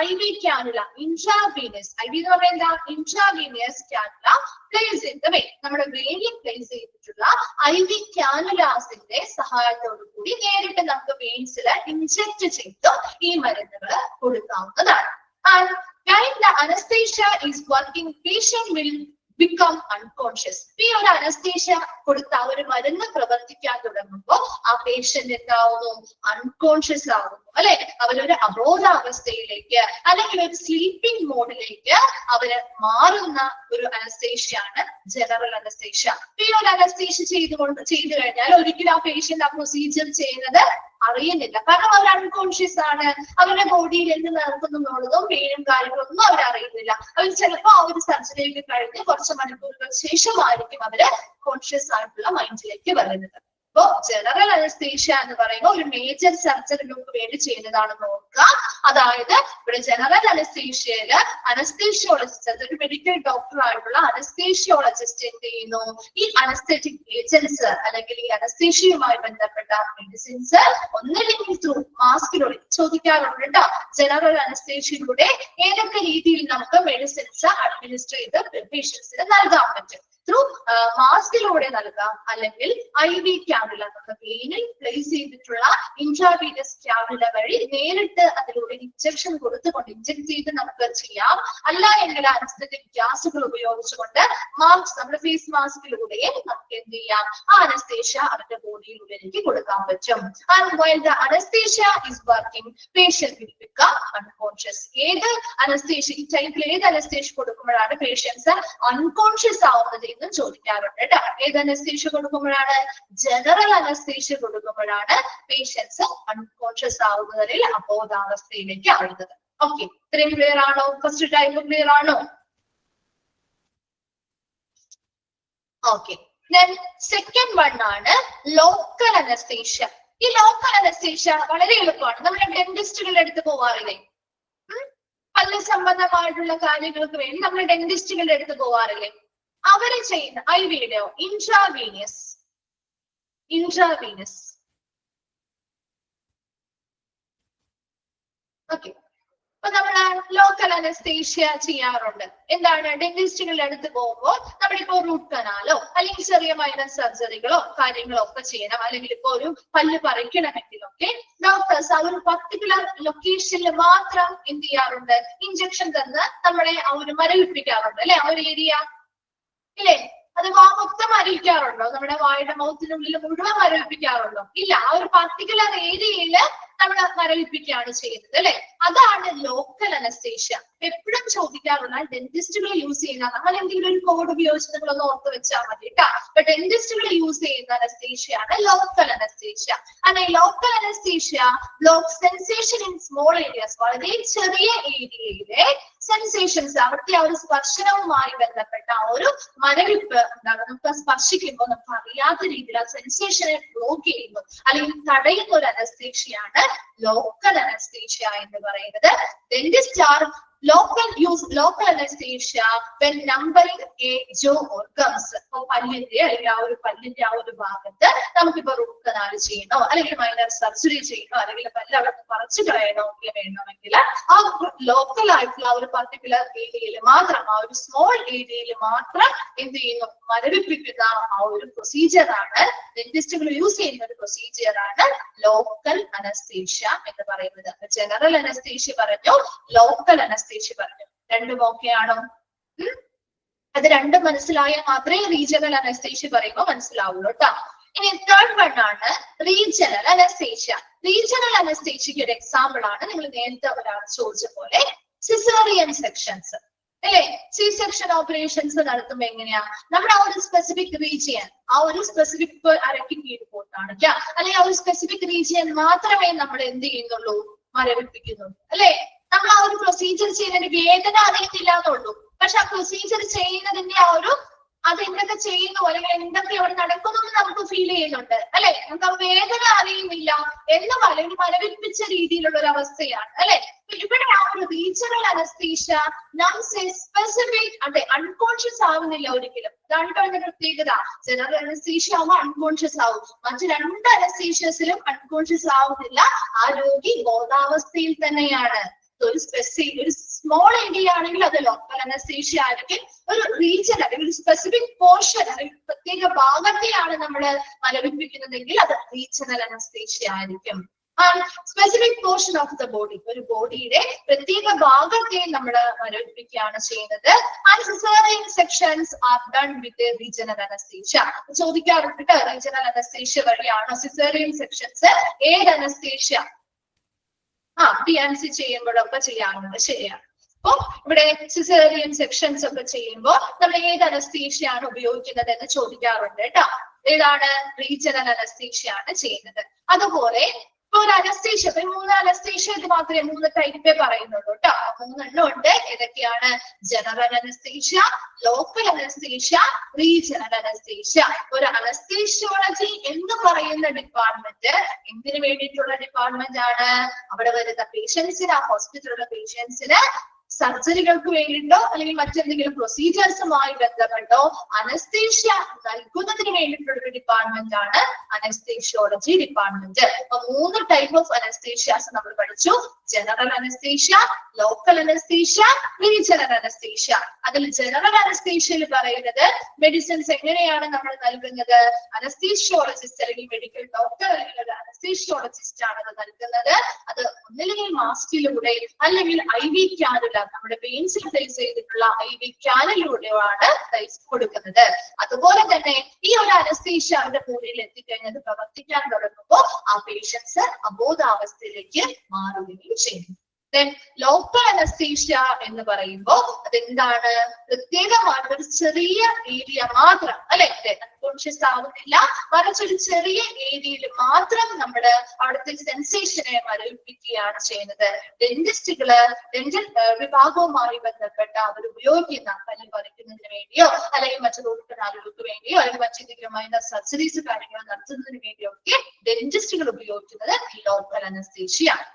IV കാനുല, ഇൻട്രാവീനസ്, IV എന്ന് പറയുന്നത് എന്താ? Intravenous cannula place in the vein. നമ്മുടെ വെയിനിൽ പ്ലേസ് ചെയ്തിട്ടുള്ള IV കാനുലാസിന്റെ സഹായത്തോടു കൂടി നേരിട്ട് നമുക്ക് വെയിൻസിൽ ഇൻജെക്ട് ചെയ്ത് ഈ മരുന്നുകൾ കൊടുക്കാവുന്നതാണ്. And when the anesthesia is working, patient will become unconscious. ഈ ഒരു അനസ്തീഷ്യ കൊടുത്ത ഒരു മരുന്ന് പ്രവർത്തിക്കാൻ തുടങ്ങുമ്പോൾ ആ പേഷ്യന്റ് എന്താവുന്നു? അൺകോൺഷ്യസ് ആവുന്നു അല്ലെ. അവരൊരു അബോധാവസ്ഥയിലേക്ക് അല്ലെങ്കിൽ ഒരു സ്ലീപ്പിംഗ് മോഡിലേക്ക് അവര് മാറുന്ന ഒരു അനസ്തീഷ്യയാണ് ജനറൽ അനസ്തീഷ്യ. ഈ ഒരു അനസ്തീഷ്യ ചെയ്തു കഴിഞ്ഞാൽ ഒരിക്കലും ആ പേഷ്യന്റ് ആ പ്രൊസീജിയർ ചെയ്യുന്നത് അറിയുന്നില്ല. കാരണം അവർ അൺകോൺഷ്യസ് ആണ്. അവരുടെ ബോഡിയിൽ എന്ത് നടക്കുന്നുള്ളതും പേരും കാര്യങ്ങളൊന്നും അവർ അറിയുന്നില്ല. അവർ ചിലപ്പോൾ ആ ഒരു സർജറിയൊക്കെ കഴിഞ്ഞ് കുറച്ച് മണിക്കൂറുകൾ ശേഷമായിരിക്കും അവര് കോൺഷ്യസ് ആയിട്ടുള്ള മൈൻഡിലേക്ക് വരുന്നത്. അപ്പോ ജനറൽ അനസ്തീഷ്യ എന്ന് പറയുമ്പോൾ ഒരു മേജർ സർജറികൾക്ക് വേണ്ടി ചെയ്യുന്നതാണെന്ന് ഓർക്കുക. അതായത് ഇവിടെ ജനറൽ അനസ്തീഷ്യയില് അനസ്തീഷ്യോളജിസ്റ്റ്, അതൊരു മെഡിക്കൽ ഡോക്ടർ ആയിട്ടുള്ള അനസ്തീഷ്യോളജിസ്റ്റ് എന്ത് ചെയ്യുന്നു? ഈ അനസ്തെറ്റിക് ഏജൻസ് അല്ലെങ്കിൽ ഈ അനസ്തീഷ്യയുമായി ബന്ധപ്പെട്ട മെഡിസിൻസ് ഒന്നില്ലെങ്കിൽ ത്രൂ മാസ്കിലൂടെ ചോദിക്കാറുണ്ട് കേട്ടോ. ജനറൽ അനസ്തീഷ്യയിലൂടെ ഏതൊക്കെ രീതിയിൽ നമുക്ക് മെഡിസിൻസ് അഡ്മിനിസ്റ്റർ ചെയ്ത് പേഷ്യൻസിന് നൽകാൻ പറ്റും? ത്രൂ മാസ്കിലൂടെ നൽകാം, അല്ലെങ്കിൽ IV ക്യാനുല വെയിനിൽ പ്ലേസ് ചെയ്തിട്ടുള്ള ഇൻട്രാവീനസ് ക്യാനുല വഴി നേരിട്ട് അതിലൂടെ ഇഞ്ചക്ഷൻ കൊടുത്തുകൊണ്ട് ഇഞ്ചക്ട് ചെയ്ത് നമുക്ക് ചെയ്യാം. അല്ല എങ്കിൽ അനസ്തെറ്റിക് ഗ്യാസുകൾ ഉപയോഗിച്ചുകൊണ്ട് നമ്മുടെ ഫേസ് മാസ്കിലൂടെയും നമുക്ക് എന്ത് ചെയ്യാം, ആ അനസ്തേഷ്യ അവരുടെ ബോഡിയിലുള്ളിലേക്ക് കൊടുക്കാൻ പറ്റും. And while the anesthesia is working, patient will become unconscious. ഏത് അനസ്തേഷ്യ, ഈ ടൈപ്പിൽ ഏത് അനസ്തേഷ്യ കൊടുക്കുമ്പോഴാണ് പേഷ്യൻസ് അൺകോൺഷ്യസ് ആവുന്നത് എന്ന് ചോദിക്കാറുണ്ട് കേട്ടോ. ഏത് അനസ്തേഷ്യ കൊടുക്കുമ്പോഴാണ്? ജനറൽ അനസ്തേഷ്യ കൊടുക്കുമ്പോഴാണ് പേഷ്യൻസ് അൺകോൺഷ്യസ് ആവുന്നതിൽ അബോധാവസ്ഥയിലേക്ക് ആവുന്നത്. ഓക്കെ, ഇത്രയും ക്ലിയർ ആണോ? ഫസ്റ്റ് ടൈപ്പ് ക്ലിയർ ആണോ? ഓക്കെ, സെക്കൻഡ് വൺ ആണ് ലോക്കൽ അനസ്തേഷ്യ. ഈ ലോക്കൽ അനസ്തേഷ്യ വളരെ എളുപ്പമാണ്. നമ്മുടെ ഡെന്റിസ്റ്റുകളുടെ അടുത്ത് പോവാറില്ലേ? പല്ല് സംബന്ധമായിട്ടുള്ള കാര്യങ്ങൾക്ക് വേണ്ടി നമ്മൾ ഡെന്റിസ്റ്റുകളുടെ അടുത്ത് പോവാറില്ലേ? അവര് ചെയ്യുന്ന IVയുടെയോ ഇൻട്രാവീനസ് ഓക്കെ. അപ്പൊ നമ്മള് ലോക്കൽ അനസ്തേഷ്യ ചെയ്യാറുണ്ട്. എന്താണ്? ഡെന്റിസ്റ്റുകളുടെ അടുത്ത് പോകുമ്പോൾ നമ്മളിപ്പോ റൂട്ട് കനാലോ അല്ലെങ്കിൽ ചെറിയ മൈനർ സർജറികളോ കാര്യങ്ങളോ ഒക്കെ ചെയ്യണം, അല്ലെങ്കിൽ ഇപ്പൊ ഒരു പല്ല് പറിക്കണമെങ്കിലൊക്കെ ഡോക്ടേഴ്സ് ആ ഒരു പർട്ടിക്കുലർ ലൊക്കേഷനിൽ മാത്രം എന്ത് ചെയ്യാറുണ്ട്? ഇഞ്ചക്ഷൻ തന്ന് നമ്മളെ ആ ഒരു മരവിപ്പിക്കാറുണ്ട് അല്ലെ? ആ ഒരു ഏരിയ ഇല്ലേ? അത് മൊത്തം മരവിക്കാറുണ്ടോ? നമ്മുടെ വായുടെ മൗത്തിനുള്ളിൽ മുഴുവൻ മരവിപ്പിക്കാറുണ്ടോ? ഇല്ല. ആ ഒരു പർട്ടിക്കുലർ ഏരിയയില് നമ്മൾ മരവിപ്പിക്കുകയാണ് ചെയ്യുന്നത് അല്ലെ? അതാണ് ലോക്കൽ അനസ്തേഷ്യ. എപ്പോഴും ചോദിക്കാറുള്ള ഡെന്റിസ്റ്റുകൾ യൂസ് ചെയ്യുന്ന, നമ്മൾ എന്തെങ്കിലും ഒരു കോഡ് ഉപയോഗിച്ച് നിങ്ങളൊന്ന് ഓർത്ത് വെച്ചാൽ മതി കേട്ടോ. അപ്പൊ ഡെന്റിസ്റ്റുകൾ യൂസ് ചെയ്യുന്ന അനസ്തേഷ്യയാണ് ലോക്കൽ അനസ്തേഷ്യ. അങ്ങനെ local anaesthesia block sensation in small areas. വളരെ ചെറിയ ഏരിയയിലെ സെൻസേഷൻസ്, അവിടുത്തെ ആ ഒരു സ്പർശനവുമായി ബന്ധപ്പെട്ട ആ ഒരു മരവിപ്പ് ഉണ്ടാകും. നമുക്ക് സ്പർശിക്കുമ്പോൾ നമുക്ക് അറിയാത്ത രീതിയിൽ ആ സെൻസേഷനെ ബ്ലോക്ക് ചെയ്യുന്നു അല്ലെങ്കിൽ തടയുന്ന ഒരു അനസ്തേഷ്യയാണ് ലോക്കൽ അനസ്തേഷ്യ എന്ന് പറയുന്നത്. Dentist are local anesthesia when numbering a jaw organs. പല്ലിന്റെ അല്ലെങ്കിൽ ആ ഒരു പല്ലിന്റെ ആ ഒരു ഭാഗത്ത് നമുക്കിപ്പോ റൂട്ട് കനാൽ ചെയ്യണോ അല്ലെങ്കിൽ മൈനർ സർജറി ചെയ്യണോ അല്ലെങ്കിൽ പല്ല് അവിടെ പറിച്ചു കളയണോ ഒക്കെ വേണമെങ്കിൽ ആ ലോക്കൽ ആയിട്ടുള്ള ആ ഒരു പർട്ടിക്കുലർ ഏരിയയിൽ മാത്രം, ആ ഒരു സ്മോൾ ഏരിയയിൽ മാത്രം എന്ത് ചെയ്യുന്നു? മരവിപ്പിക്കുന്ന ആ ഒരു പ്രൊസീജിയറാണ് ഡെന്റിസ്റ്റുകൾ യൂസ് ചെയ്യുന്ന ഒരു പ്രൊസീജിയറാണ് ലോക്കൽ അനസ്തേഷ്യ എന്ന് പറയുന്നത്. ജനറൽ അനസ്തേഷ്യ പറഞ്ഞു, ലോക്കൽ അനസ്തേഷ്യ പറഞ്ഞു. രണ്ടും ഓക്കെ ആണോ? അത് രണ്ടും മനസ്സിലായാൽ മാത്രമേ റീജിയണൽ അനസ്തേഷ്യ പറയുമ്പോൾ മനസ്സിലാവുള്ളൂ കേട്ടോ. ഇനി തേർഡ് വൺ ആണ് റീജിയണൽ അനസ്തേഷ്യ. റീജിയണൽ അനസ്തേഷ്യക്ക് ഒരു എക്സാമ്പിൾ ആണ് നിങ്ങൾ നേരത്തെ ഒരാൾ ചോദിച്ച പോലെ സിസേറിയൻ സെക്ഷൻസ് അല്ലെ? സി സെക്ഷൻ ഓപ്പറേഷൻസ് നടത്തുമ്പോ എങ്ങനെയാ? നമ്മുടെ ആ ഒരു സ്പെസിഫിക് റീജിയൻ, ആ ഒരു സ്പെസിഫിക് അരക്കി കീഴ് കാണിക്കാം, അല്ലെങ്കിൽ ആ ഒരു സ്പെസിഫിക് റീജിയൻ മാത്രമേ നമ്മൾ എന്ത് ചെയ്യുന്നുള്ളൂ? മരവിപ്പിക്കുന്നുള്ളൂ അല്ലെ? നമ്മൾ ആ ഒരു പ്രൊസീജിയർ ചെയ്യുന്നതിന് വേദന അറിയുന്നില്ല എന്നുള്ളൂ. പക്ഷെ ആ പ്രൊസീജിയർ ചെയ്യുന്നതിന്റെ ആ ഒരു അത് എന്തൊക്കെ ചെയ്യുന്നു അല്ലെങ്കിൽ എന്തൊക്കെ അവിടെ നടക്കുന്നു എന്ന് നമുക്ക് ഫീൽ ചെയ്യുന്നുണ്ട് അല്ലെ? നമുക്ക് ആ വേദന അറിയുന്നില്ല എന്നും അല്ലെങ്കിൽ മരവിപ്പിച്ച രീതിയിലുള്ള ഒരു അവസ്ഥയാണ് അല്ലെ? ഇവിടെ ആ ഒരു റീജിയണൽ അനസ്തീഷ്യ സ്പെസിഫിക് അതെ അൺകോൺഷ്യസ് ആവുന്നില്ല ഒരിക്കലും. അതാണ് അതിന്റെ പ്രത്യേകത. ജനറൽ അനസ്തീഷ്യ ആവുമ്പോൾ അൺകോൺഷ്യസ് ആവും, മറ്റു രണ്ട് അനസ്തീഷ്യസിലും അൺകോൺഷ്യസ് ആവുന്നില്ല. ആ രോഗി ബോധാവസ്ഥയിൽ തന്നെയാണ്. ഒരു സ്മോൾ ഏരിയ ആണെങ്കിൽ അത് ലോക്കൽ അനസ്തീഷ്യ ആയിരിക്കും. ഒരു റീജിയൻ അല്ലെങ്കിൽ ഒരു സ്പെസിഫിക് പോർഷൻ അല്ലെങ്കിൽ പ്രത്യേക ഭാഗത്തെയാണ് നമ്മൾ മരവിപ്പിക്കുന്നതെങ്കിൽ അത് റീജിയണൽ അനസ്തീഷ്യ ആയിരിക്കും. Specific portion of the body, ഒരു ബോഡിയുടെ പ്രത്യേക ഭാഗത്തെ നമ്മൾ മരവിപ്പിക്കുകയാണ് ചെയ്യുന്നത്. And caesarean sections are done with regional anaesthesia. ചോദിക്കാറുണ്ട് റീജിയണൽ അനസ്തീഷ്യ വഴിയാണോ സിസേറിയൻ സെക്ഷൻസ്? ഏത് അനസ്തീഷ്യ? PNC ചെയ്യുമ്പോഴൊക്കെ ചെയ്യാറുണ്ട്, ശരിയാണ്. അപ്പൊ ഇവിടെ സിസേറിയൻ സെക്ഷൻസ് ഒക്കെ ചെയ്യുമ്പോൾ നമ്മൾ ഏത് അനസ്തീഷ്യയാണ് ഉപയോഗിക്കുന്നത് എന്ന് ചോദിക്കാറുണ്ട് കേട്ടോ. ഏതാണ്? റീജിയണൽ അനസ്തീഷ്യ ആണ് ചെയ്യുന്നത്. അതുപോലെ ഇപ്പൊ ഒരു അനസ്തീഷ്യ, ഇപ്പൊ 3 അനസ്തീഷ്യ ഇത് മാത്രമേ 3 ടൈപ്പേ പറയുന്നുള്ളൂ കേട്ടോ. 3 ഉണ്ട്. ഏതൊക്കെയാണ്? General anaesthesia, local anaesthesia, regional anaesthesia. ഒരു അനസ്തീഷ്യോളജി എന്ന് പറയുന്ന ഡിപ്പാർട്ട്മെന്റ് എന്തിനു വേണ്ടിയിട്ടുള്ള ഡിപ്പാർട്ട്മെന്റ് ആണ്? അവിടെ വരുന്ന പേഷ്യൻസിന്, ആ ഹോസ്പിറ്റലിലുള്ള പേഷ്യൻസിന് സർജറികൾക്ക് വേണ്ടിയിട്ടോ അല്ലെങ്കിൽ മറ്റെന്തെങ്കിലും പ്രൊസീജിയേഴ്സുമായി ബന്ധപ്പെട്ടോ അനസ്തേഷ്യ നൽകുന്നതിന് വേണ്ടിയിട്ടുള്ള ഒരു ഡിപ്പാർട്ട്മെന്റ് ആണ് അനസ്തേഷ്യോളജി ഡിപ്പാർട്ട്മെന്റ്. അപ്പൊ 3 ടൈപ്പ് ഓഫ് അനസ്തേഷ്യാസ് നമ്മൾ പഠിച്ചു. General anaesthesia, local anaesthesia, regional anaesthesia. അതിൽ ജനറൽ അനസ്തേഷ്യയിൽ പറയുന്നത് മെഡിസിൻസ് എങ്ങനെയാണ് നമ്മൾ നൽകുന്നത്, അനസ്തേഷ്യോളജിസ്റ്റ് അല്ലെങ്കിൽ മെഡിക്കൽ ഡോക്ടർ അല്ലെങ്കിൽ ഒരു അനസ്തേഷ്യോളജിസ്റ്റ് ആണ് അത് നൽകുന്നത്. അത് ഒന്നില്ലെങ്കിൽ മാസ്കിലൂടെ അല്ലെങ്കിൽ IV ക്യാനുല, നമ്മുടെ വെയിൻസിൽ പ്ലേസ് ചെയ്തിട്ടുള്ള IV ക്യാനിലൂടെയാണ് കൊടുക്കുന്നത്. അതുപോലെ തന്നെ ഈ ഒരു അനസ്തേഷ്യ അവരുടെ മൂലയിൽ എത്തിക്കഴിഞ്ഞത് പ്രവർത്തിക്കാൻ തുടങ്ങുമ്പോൾ ആ പേഷ്യൻസ് അബോധാവസ്ഥയിലേക്ക് മാറുകയും ചെയ്യും. ലോക്കൽ അനസ്തേഷ്യ എന്ന് പറയുമ്പോൾ അതെന്താണ്, പ്രത്യേകമായിട്ടൊരു ചെറിയ ഏരിയ മാത്രം അല്ലെ, അൺകോൺഷ്യസ് ആവുന്നില്ല, മറിച്ചൊരു ചെറിയ ഏരിയയിൽ മാത്രം നമ്മുടെ അവിടുത്തെ സെൻസേഷനെ മരവിപ്പിക്കുകയാണ് ചെയ്യുന്നത്. ഡെന്റിസ്റ്റുകള് ഡെന്റൽ വിഭാഗവുമായി ബന്ധപ്പെട്ട അവർ ഉപയോഗിക്കുന്ന പല്ല് പറിക്കുന്നതിന് വേണ്ടിയോ അല്ലെങ്കിൽ മറ്റു റൂട്ട് കനാലുകൾക്ക് വേണ്ടിയോ അല്ലെങ്കിൽ മറ്റെന്തെങ്കിലും മൈനർ സർജറീസ് കാര്യങ്ങൾ നടത്തുന്നതിന് വേണ്ടിയോ ഒക്കെ ഡെന്റിസ്റ്റുകൾ ഉപയോഗിക്കുന്നത് ലോക്കൽ അനസ്തേഷ്യ ആണ്.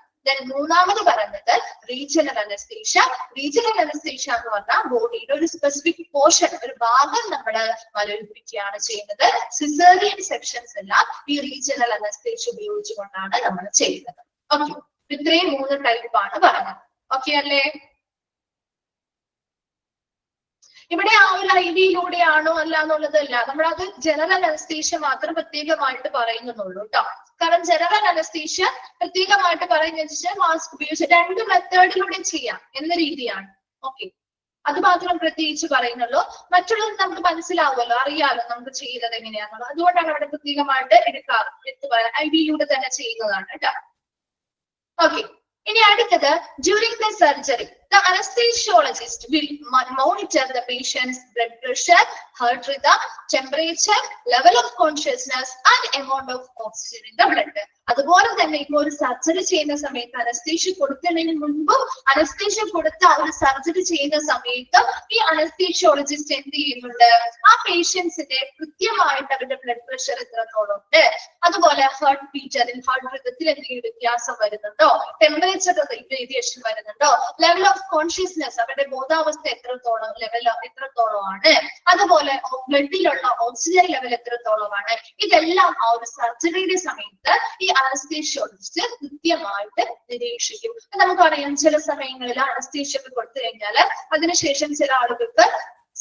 മൂന്നാമത് പറയുന്നത് റീജിയണൽ അനസ്തേഷ്യ. റീജിയണൽ അനസ്തേഷ്യ എന്ന് പറഞ്ഞാൽ ബോഡിയുടെ ഒരു സ്പെസിഫിക് പോർഷൻ, ഒരു ഭാഗം നമ്മൾ മരവിപ്പിക്കുകയാണ് ചെയ്യുന്നത്. സിസേറിയൻ സെക്ഷൻസ് എല്ലാം ഈ റീജിയണൽ അനസ്തേഷ്യ ഉപയോഗിച്ചുകൊണ്ടാണ് നമ്മൾ ചെയ്യുന്നത്. ഓക്കെ, ഇത്രയും 3 ടൈപ്പാണ് പറഞ്ഞത്. ഓക്കെ അല്ലേ? ഇവിടെ ആ ഒരു IV-യിലൂടെയാണോ അല്ല എന്നുള്ളതല്ല, നമ്മളത് ജനറൽ അനസ്തേഷ്യ മാത്രം പ്രത്യേകമായിട്ട് പറയുന്നുള്ളൂ കേട്ടോ. കാരണം ജനറൽ അനസ്തേഷ്യ പ്രത്യേകമായിട്ട് പറയുന്ന മാസ്ക് ഉപയോഗിച്ച് 2 മെത്തേഡിലൂടെ ചെയ്യാം എന്ന രീതിയാണ്. ഓക്കെ, അത് മാത്രം പ്രത്യേകിച്ച് പറയുന്നുള്ളൂ. മറ്റുള്ളത് നമുക്ക് മനസ്സിലാവുമല്ലോ, അറിയാലോ നമുക്ക് ചെയ്തത് എങ്ങനെയാണെന്നുള്ളത്. അതുകൊണ്ടാണ് അവിടെ പ്രത്യേകമായിട്ട് എടുക്കാറ്. IV-യിലൂടെ തന്നെ ചെയ്യുന്നതാണ് കേട്ടോ. ഓക്കെ, ഇനി അടുത്തത് during the surgery the anesthesiologist will monitor the patient's blood pressure, heart rhythm, temperature, level of consciousness and amount of oxygen in the blood. അതുപോലെ തന്നെ ഇപ്പോൾ ഒരു സർജറി ചെയ്യുന്ന സമയത്ത് അനസ്തേഷ്യ കൊടുക്കുന്നതിന് മുൻപും അനസ്തേഷ്യ കൊടുത്ത ഒരു സർജറി ചെയ്യുന്ന സമയത്ത് ഈ അനസ്തേഷ്യോളജിസ്റ്റ് എന്ത് ചെയ്യുന്നുണ്ട്, ആ പേഷ്യൻസിന്റെ കൃത്യമായിട്ട് അവരുടെ ബ്ലഡ് പ്രഷർ എത്രത്തോളം ഉണ്ട്, അതുപോലെ ഹാർട്ട് ബീറ്റ് അല്ലെങ്കിൽ ഹാർട്ട് റിതത്തിൽ എന്തെങ്കിലും വ്യത്യാസം വരുന്നുണ്ടോ, ടെമ്പറേച്ചർ വേരിയേഷൻ വരുന്നുണ്ടോ, ലെവൽ ഓഫ് കോൺഷ്യസ്നെസ് അവരുടെ ബോധാവസ്ഥ എത്രത്തോളമാണ്, അതുപോലെ ബ്ലഡിലുള്ള ഓക്സിജൻ ലെവൽ എത്രത്തോളമാണ്, ഇതെല്ലാം ആ ഒരു സർജറിയുടെ സമയത്ത് ഈ അനസ്തേഷ്യോളജിസ്റ്റ് കൃത്യമായിട്ട് നിരീക്ഷിക്കും. നമുക്കറിയാം ചില സമയങ്ങളിൽ അനസ്തേഷ്യ ഒക്കെ കൊടുത്തു കഴിഞ്ഞാൽ അതിനുശേഷം ചില ആളുകൾക്ക്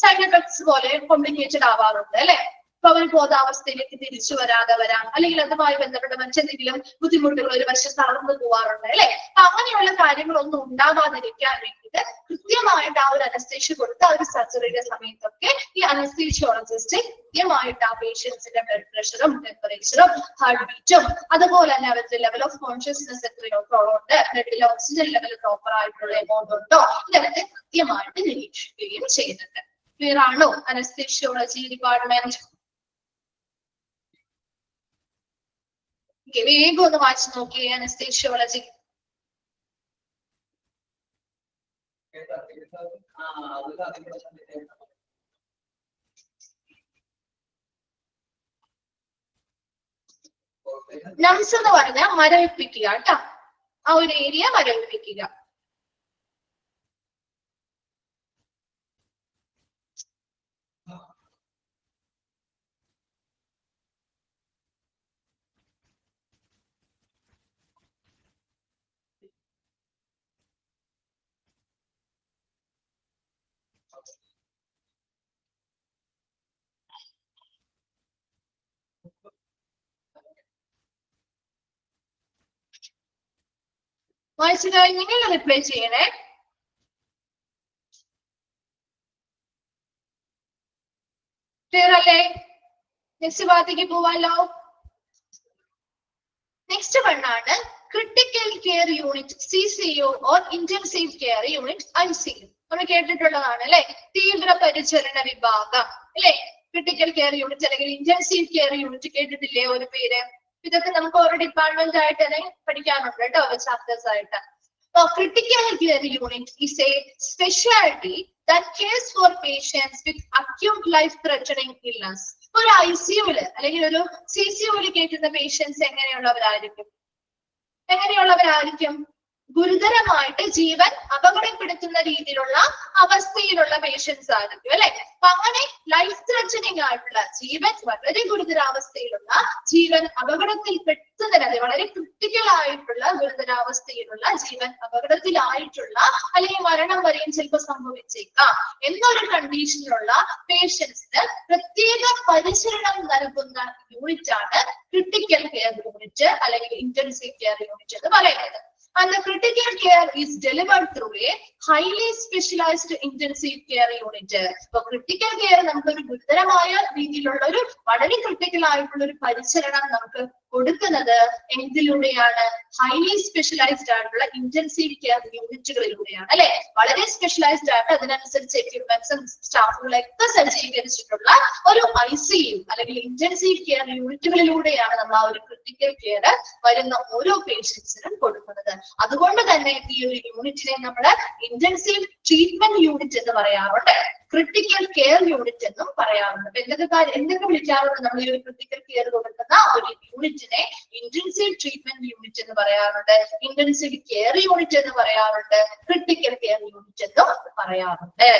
സൈഡ് എഫക്ട്സ് പോലെ കോംപ്ലിക്കേറ്റഡ് ആവാറുണ്ട് അല്ലെ. അപ്പൊ അവർ ബോധാവസ്ഥയിലേക്ക് തിരിച്ചു വരാതെ വരാം, അല്ലെങ്കിൽ അതുമായി ബന്ധപ്പെട്ട മറ്റെന്തെങ്കിലും ബുദ്ധിമുട്ടുകൾ ഒരു വശം തളർന്നു പോവാറുണ്ട് അല്ലെ. അപ്പൊ അങ്ങനെയുള്ള കാര്യങ്ങളൊന്നും ഉണ്ടാവാതിരിക്കാൻ വേണ്ടിയിട്ട് കൃത്യമായിട്ട് ആ ഒരു അനസ്തേഷ്യ കൊടുത്ത് ആ ഒരു സർജറിയുടെ സമയത്തൊക്കെ ഈ അനസ്തേഷ്യോളജിസ്റ്റ് കൃത്യമായിട്ട് ആ പേഷ്യൻസിന്റെ ബ്ലഡ് പ്രഷറും ടെമ്പറേച്ചറും ഹാർട്ട് ബീറ്റും അതുപോലെ തന്നെ അവരുടെ ലെവൽ ഓഫ് കോൺഷ്യസ്നെസ് എത്രത്തോളം ഉണ്ട്, ബ്ലഡിലെ ഓക്സിജൻ ലെവൽ പ്രോപ്പർ ആയിട്ടുള്ള എമൗണ്ട് ഉണ്ടോ, ഇതൊക്കെ കൃത്യമായിട്ട് നിരീക്ഷിക്കുകയും ചെയ്യുന്നുണ്ട്. ക്ലിയർ ആണോ അനസ്തേഷ്യോളജി ഡിപ്പാർട്ട്മെന്റ്? വേഗം ഒന്ന് വായിച്ചു നോക്കിയേ അനസ്തേഷ്യോളജി. നംസ് എന്ന് പറഞ്ഞാൽ മരവിപ്പിക്കുക കേട്ടോ, ആ ഒരു ഏരിയ മരവിപ്പിക്കുക. വായിച്ചു കഴിഞ്ഞെങ്കിൽ റിപ്ലൈ ചെയ്യണേ. ക്ലിയർ അല്ലേ? നെക്സ്റ്റ് ഭാഗത്തേക്ക് പോവാലോ. നെക്സ്റ്റ് വണ്ണാണ് critical care unit CCU or intensive care unit ICU. നമ്മൾ കേട്ടിട്ടുള്ളതാണ് അല്ലെ, തീവ്ര പരിചരണ വിഭാഗം അല്ലെ. ക്രിട്ടിക്കൽ കെയർ യൂണിറ്റ് അല്ലെങ്കിൽ ഇന്റൻസീവ് കെയർ യൂണിറ്റ് കേട്ടിട്ടില്ലേ ഒരു പേര്? ഇതൊക്കെ നമുക്ക് ഓരോ ഡിപ്പാർട്ട്മെന്റ് ആയിട്ട് തന്നെ പഠിക്കാനുണ്ട് കേട്ടോ, ചാപ്റ്റേഴ്സ് ആയിട്ട്. Critical care unit is a specialty that cares for patients with acute life-threatening illness. ഒരു ICU-ല് അല്ലെങ്കിൽ ഒരു CCU-ല് കേൾക്കുന്ന പേഷ്യൻസ് എങ്ങനെയുള്ളവരായിരിക്കും? ഗുരുതരമായിട്ട് ജീവൻ അപകടപ്പെടുത്തുന്ന രീതിയിലുള്ള അവസ്ഥയിലുള്ള പേഷ്യൻസ് ആയിരിക്കും അല്ലെ. അപ്പൊ അങ്ങനെ ലൈഫ് ത്രെറ്റനിങ് ആയിട്ടുള്ള ജീവൻ വളരെ ഗുരുതരാവസ്ഥയിലുള്ള ജീവൻ അപകടത്തിൽപ്പെടുത്തുന്നത് വളരെ ക്രിട്ടിക്കൽ ആയിട്ടുള്ള ഗുരുതരാവസ്ഥയിലുള്ള ജീവൻ അപകടത്തിലായിട്ടുള്ള അല്ലെങ്കിൽ മരണം വരെയും ചിലപ്പോൾ സംഭവിച്ചേക്കാം എന്നൊരു കണ്ടീഷനിലുള്ള പേഷ്യൻസിന് പ്രത്യേക പരിചരണം നൽകുന്ന യൂണിറ്റ് ആണ് ക്രിട്ടിക്കൽ കെയർ യൂണിറ്റ് അല്ലെങ്കിൽ ഇന്റൻസീവ് കെയർ യൂണിറ്റ് എന്ന് പറയുന്നത്. And the critical care is delivered through a highly specialized intensive care unit. So critical care നമുക്കൊരു ഗുരുതരമായ രീതിയിലുള്ള ഒരു വളരെ ക്രിട്ടിക്കൽ ആയിട്ടുള്ള ഒരു പരിചരണം നമുക്ക് കൊടുക്കുന്നത് എന്തിലൂടെയാണ്? ഹൈലി സ്പെഷ്യലൈസ്ഡ് ആയിട്ടുള്ള ഇന്റൻസീവ് കെയർ യൂണിറ്റുകളിലൂടെയാണ് അല്ലെ. വളരെ സ്പെഷ്യലൈസ്ഡ് ആയിട്ട് അതിനനുസരിച്ച് എക്യുപ്മെന്റ്സും സ്റ്റാഫുകളൊക്കെ സജ്ജീകരിച്ചിട്ടുള്ള ഒരു ICU അല്ലെങ്കിൽ ഇന്റൻസീവ് കെയർ യൂണിറ്റുകളിലൂടെയാണ് നമ്മൾ ആ ഒരു ക്രിട്ടിക്കൽ കെയർ വരുന്ന ഓരോ പേഷ്യൻസിനും കൊടുക്കുന്നത്. അതുകൊണ്ട് തന്നെ ഈ ഒരു യൂണിറ്റിനെ നമ്മൾ ഇന്റൻസീവ് ട്രീറ്റ്മെന്റ് യൂണിറ്റ് എന്ന് പറയാറുണ്ട്, ക്രിട്ടിക്കൽ കെയർ യൂണിറ്റ് എന്നും പറയാറുണ്ട്. അപ്പൊ എന്തൊക്കെ വിളിക്കാറുണ്ട് നമ്മൾ ഈ ഒരു ക്രിട്ടിക്കൽ കെയർ കൊടുക്കുന്ന ഒരു യൂണിറ്റിനെ? ഇന്റൻസീവ് ട്രീറ്റ്മെന്റ് യൂണിറ്റ് എന്ന് പറയാറുണ്ട്, ഇന്റൻസീവ് കെയർ യൂണിറ്റ് എന്ന് പറയാറുണ്ട്, ക്രിട്ടിക്കൽ കെയർ യൂണിറ്റ് എന്നും പറയാറുണ്ട്.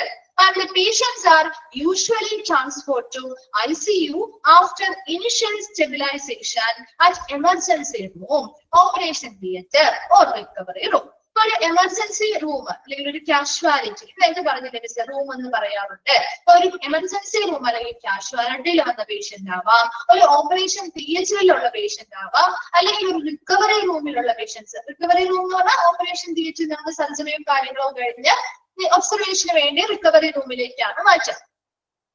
And the patients are usually transferred to ICU after initial stabilization at emergency room, operation theatre or recovery room. ഒരു എമർജൻസി റൂം അല്ലെങ്കിൽ ഒരു കാഷ്വാലിറ്റി നേരത്തെ പറഞ്ഞില്ലേ റൂം എന്ന് പറയാറുണ്ട്. ഒരു എമർജൻസി റൂം അല്ലെങ്കിൽ കാഷ്വാലിറ്റിയിൽ വന്ന പേഷ്യന്റ് ആവാം, ഒരു ഓപ്പറേഷൻ തിയേറ്ററിലുള്ള പേഷ്യന്റ് ആവാം, അല്ലെങ്കിൽ ഒരു റിക്കവറി റൂമിലുള്ള പേഷ്യൻസ്. റിക്കവറി റൂം എന്ന് പറഞ്ഞാൽ ഓപ്പറേഷൻ തിയേറ്ററിൽ നമുക്ക് സർജറിയും കാര്യങ്ങളും കഴിഞ്ഞ് ഒബ്സർവേഷന് വേണ്ടി റിക്കവറി റൂമിലേക്കാണ് മാറ്റുക.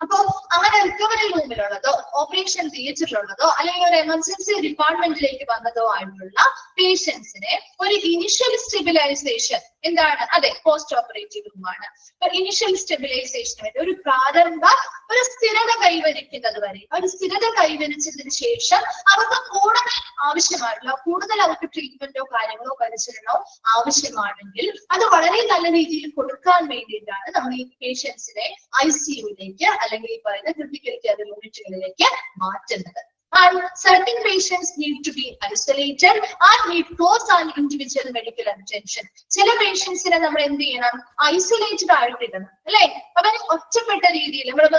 അപ്പോ അങ്ങനെ റിക്കവറി റൂമിലുള്ളതോ ഓപ്പറേഷൻ തിയേറ്ററിലുള്ളതോ അല്ലെങ്കിൽ ഒരു എമർജൻസി ഡിപ്പാർട്ട്മെന്റിലേക്ക് വന്നതോ ആയിട്ടുള്ള പേഷ്യൻസിനെ ഒരു ഇനിഷ്യൽ സ്റ്റെബിലൈസേഷൻ എന്താണ്? അതെ, പോസ്റ്റ് ഓപ്പറേറ്റീവ് റൂമാണ്. അപ്പൊ ഇനിഷ്യൽ സ്റ്റെബിലൈസേഷന് വേണ്ടി ഒരു പ്രാരംഭ ഒരു സ്ഥിരത കൈവരിക്കുന്നത് വരെ, ഒരു സ്ഥിരത കൈവരിച്ചതിന് ശേഷം അവർക്ക് കൂടുതൽ അവർക്ക് ട്രീറ്റ്മെന്റോ കാര്യങ്ങളോ പരിചരണമോ ആവശ്യമാണെങ്കിൽ അത് വളരെ നല്ല രീതിയിൽ കൊടുക്കാൻ വേണ്ടിയിട്ടാണ് നമ്മൾ ഈ പേഷ്യൻസിനെ ICUയിലേക്ക് അല്ലെങ്കിൽ ഈ പറയുന്ന ക്രിട്ടിക്കൽ കെയർ യൂണിറ്റുകളിലേക്ക് മാറ്റുന്നത്. And certain patients need to be isolated and need close and individual medical attention. ചില പേഷ്യൻസിനെ നമ്മൾ എന്ത് ചെയ്യണം? ഐസൊലേറ്റഡ് ആയിട്ടിടണം അല്ലെ. അപ്പൊ ഒറ്റപ്പെട്ട രീതിയിൽ നമ്മുടെ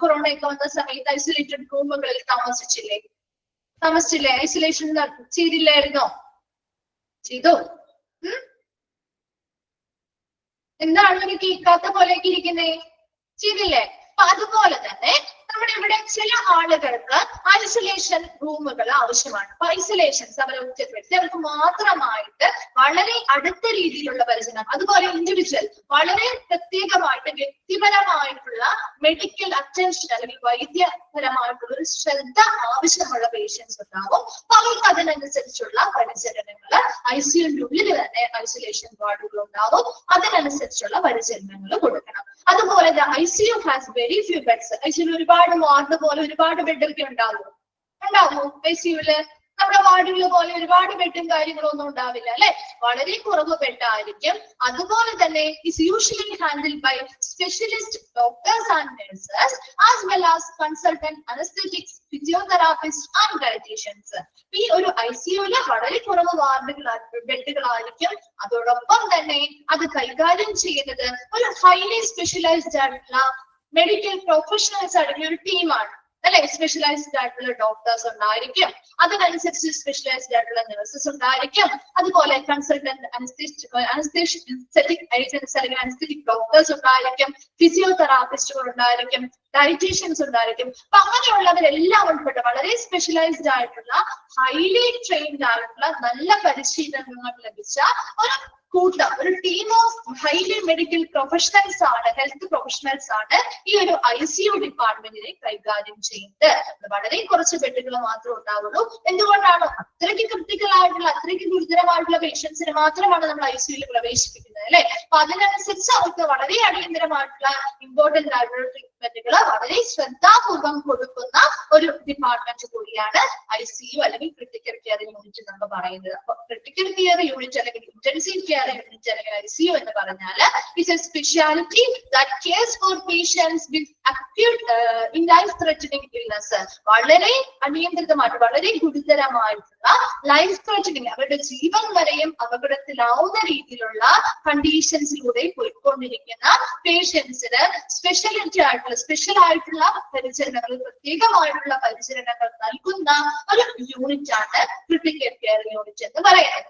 കൊറോണ ഒക്കെ വന്ന സമയത്ത് ഐസൊലേറ്റഡ് റൂമുകളിൽ താമസിച്ചില്ലേ? ഐസൊലേഷൻ ചെയ്തില്ലായിരുന്നോ? ചെയ്തു. എന്താണ് ഒരു കേൾക്കാത്ത പോലെയൊക്കെ ഇരിക്കുന്നേ? ചെയ്തില്ലേ? അപ്പൊ അതുപോലെ തന്നെ നമ്മുടെ ഇവിടെ ചില ആളുകൾക്ക് ഐസൊലേഷൻ റൂമുകൾ ആവശ്യമാണ്. അപ്പൊ ഐസൊലേഷൻസ് അവരെ ഒറ്റപ്പെടുത്തി അവർക്ക് മാത്രമായിട്ട് വളരെ അടുത്ത രീതിയിലുള്ള പരിചരണം, അതുപോലെ ഇൻഡിവിജ്വൽ വളരെ പ്രത്യേകമായിട്ട് വ്യക്തിപരമായിട്ടുള്ള മെഡിക്കൽ അറ്റൻഷൻ അല്ലെങ്കിൽ വൈദ്യപരമായിട്ടുള്ള ഒരു ശ്രദ്ധ ആവശ്യമുള്ള പേഷ്യൻസ് ഉണ്ടാവും. അപ്പൊ അവർക്ക് അതിനനുസരിച്ചുള്ള പരിചരണങ്ങൾ ICUവിന്റെ ഉള്ളിൽ തന്നെ ഐസൊലേഷൻ വാർഡുകൾ ഉണ്ടാവും, അതിനനുസരിച്ചുള്ള പരിചരണങ്ങൾ കൊടുക്കണം. അതുപോലെ ICU has very few beds. ICU ഒരുപാട് വാർഡ് പോലെ ഒരുപാട് ബെഡൊക്കെ ഉണ്ടാവുമോ? ICUവില് നമ്മുടെ വാർഡുകൾ പോലെ ഒരുപാട് ബെഡും കാര്യങ്ങളും ഒന്നും ഉണ്ടാവില്ല അല്ലെ. വളരെ കുറവ് ബെഡായിരിക്കും. അതുപോലെ തന്നെ is usually handled by specialist doctors and nurses as well as consultant anesthetics, physiotherapists and dietitians. ഈ ഒരു ICUവില് വളരെ കുറവ് ബെഡുകളായിരിക്കും. അതോടൊപ്പം തന്നെ അത് കൈകാര്യം ചെയ്യുന്നത് ഒരു ഹൈലി സ്പെഷ്യലൈസ്ഡ് ആയിട്ടുള്ള മെഡിക്കൽ പ്രൊഫഷണൽസ് അടങ്ങിയ ഒരു ടീമാണ് അല്ലെ. സ്പെഷ്യലൈസ്ഡ് ആയിട്ടുള്ള ഡോക്ടേഴ്സ് ഉണ്ടായിരിക്കും, അതിനനുസരിച്ച് സ്പെഷ്യലൈസ്ഡ് ആയിട്ടുള്ള നഴ്സസ് ഉണ്ടായിരിക്കും, അതുപോലെ കൺസൾട്ടന്റ് അനസ്തെറ്റിക് ഡോക്ടേഴ്സ് ഉണ്ടായിരിക്കും, ഫിസിയോതെറാപ്പിസ്റ്റുകൾ ഉണ്ടായിരിക്കും, ഡയറ്റീഷ്യൻസ് ഉണ്ടായിരിക്കും. അപ്പൊ അങ്ങനെയുള്ളവരെല്ലാം ഉൾപ്പെട്ട വളരെ സ്പെഷ്യലൈസ്ഡ് ആയിട്ടുള്ള ഹൈലി ട്രെയിൻഡ് ആയിട്ടുള്ള നല്ല പരിശീലനങ്ങൾ ലഭിച്ച ഒരു team of highly medical professionals ആണ്, ഹെൽത്ത് പ്രൊഫഷണൽസ് ആണ് ഈ ഒരു ICU ഡിപ്പാർട്ട്മെന്റിനെ കൈകാര്യം ചെയ്യുന്നത്. വളരെ കുറച്ച് ബെഡുകൾ മാത്രമേ ഉണ്ടാവുള്ളൂ. എന്തുകൊണ്ടാണ്? അത്രയ്ക്ക് ക്രിട്ടിക്കൽ ആയിട്ടുള്ള അത്രയ്ക്ക് ഗുരുതരമായിട്ടുള്ള പേഷ്യൻസിനെ മാത്രമാണ് നമ്മൾ ICUയിൽ പ്രവേശിപ്പിക്കുന്നത് അല്ലെ. അപ്പൊ അതിനനുസരിച്ച് അവർക്ക് വളരെ അടിയന്തരമായിട്ടുള്ള ഇമ്പോർട്ടന്റ് ആയിട്ടുള്ള ട്രീറ്റ്മെന്റുകൾ വളരെ ശ്രദ്ധാപൂർവം കൊടുക്കുന്ന ഒരു ഡിപ്പാർട്ട്മെന്റ് കൂടിയാണ് ICU അല്ലെങ്കിൽ ക്രിട്ടിക്കൽ കെയർ യൂണിറ്റ് എന്ന് പറയുന്നത്. അപ്പൊ ക്രിട്ടിക്കൽ കെയർ യൂണിറ്റ് അല്ലെങ്കിൽ ഇന്റൻസീവ് കെയർ യൂണിറ്റ് അല്ലെങ്കിൽ ICU എന്ന് പറഞ്ഞാൽ it's a speciality that cares for patients with acute in life threatening illness. വളരെ അനിയന്ത്രിതമായിട്ട് വളരെ ഗുരുതരമായിട്ടുള്ള ലൈഫ് ത്രെറ്റനിങ് അവരുടെ ജീവൻ വരെയും അപകടത്തിലാവുന്ന രീതിയിലുള്ള കണ്ടീഷൻസിലൂടെ പോയിക്കൊണ്ടിരിക്കുന്ന പേഷ്യൻസിന് സ്പെഷ്യൽ ആയിട്ടുള്ള പരിചരണങ്ങൾ, പ്രത്യേകമായിട്ടുള്ള പരിചരണങ്ങൾ നൽകുന്ന ഒരു യൂണിറ്റ് ആണ് ക്രിട്ടിക്കൽ കെയർ യൂണിറ്റ് എന്ന് പറയുന്നത്.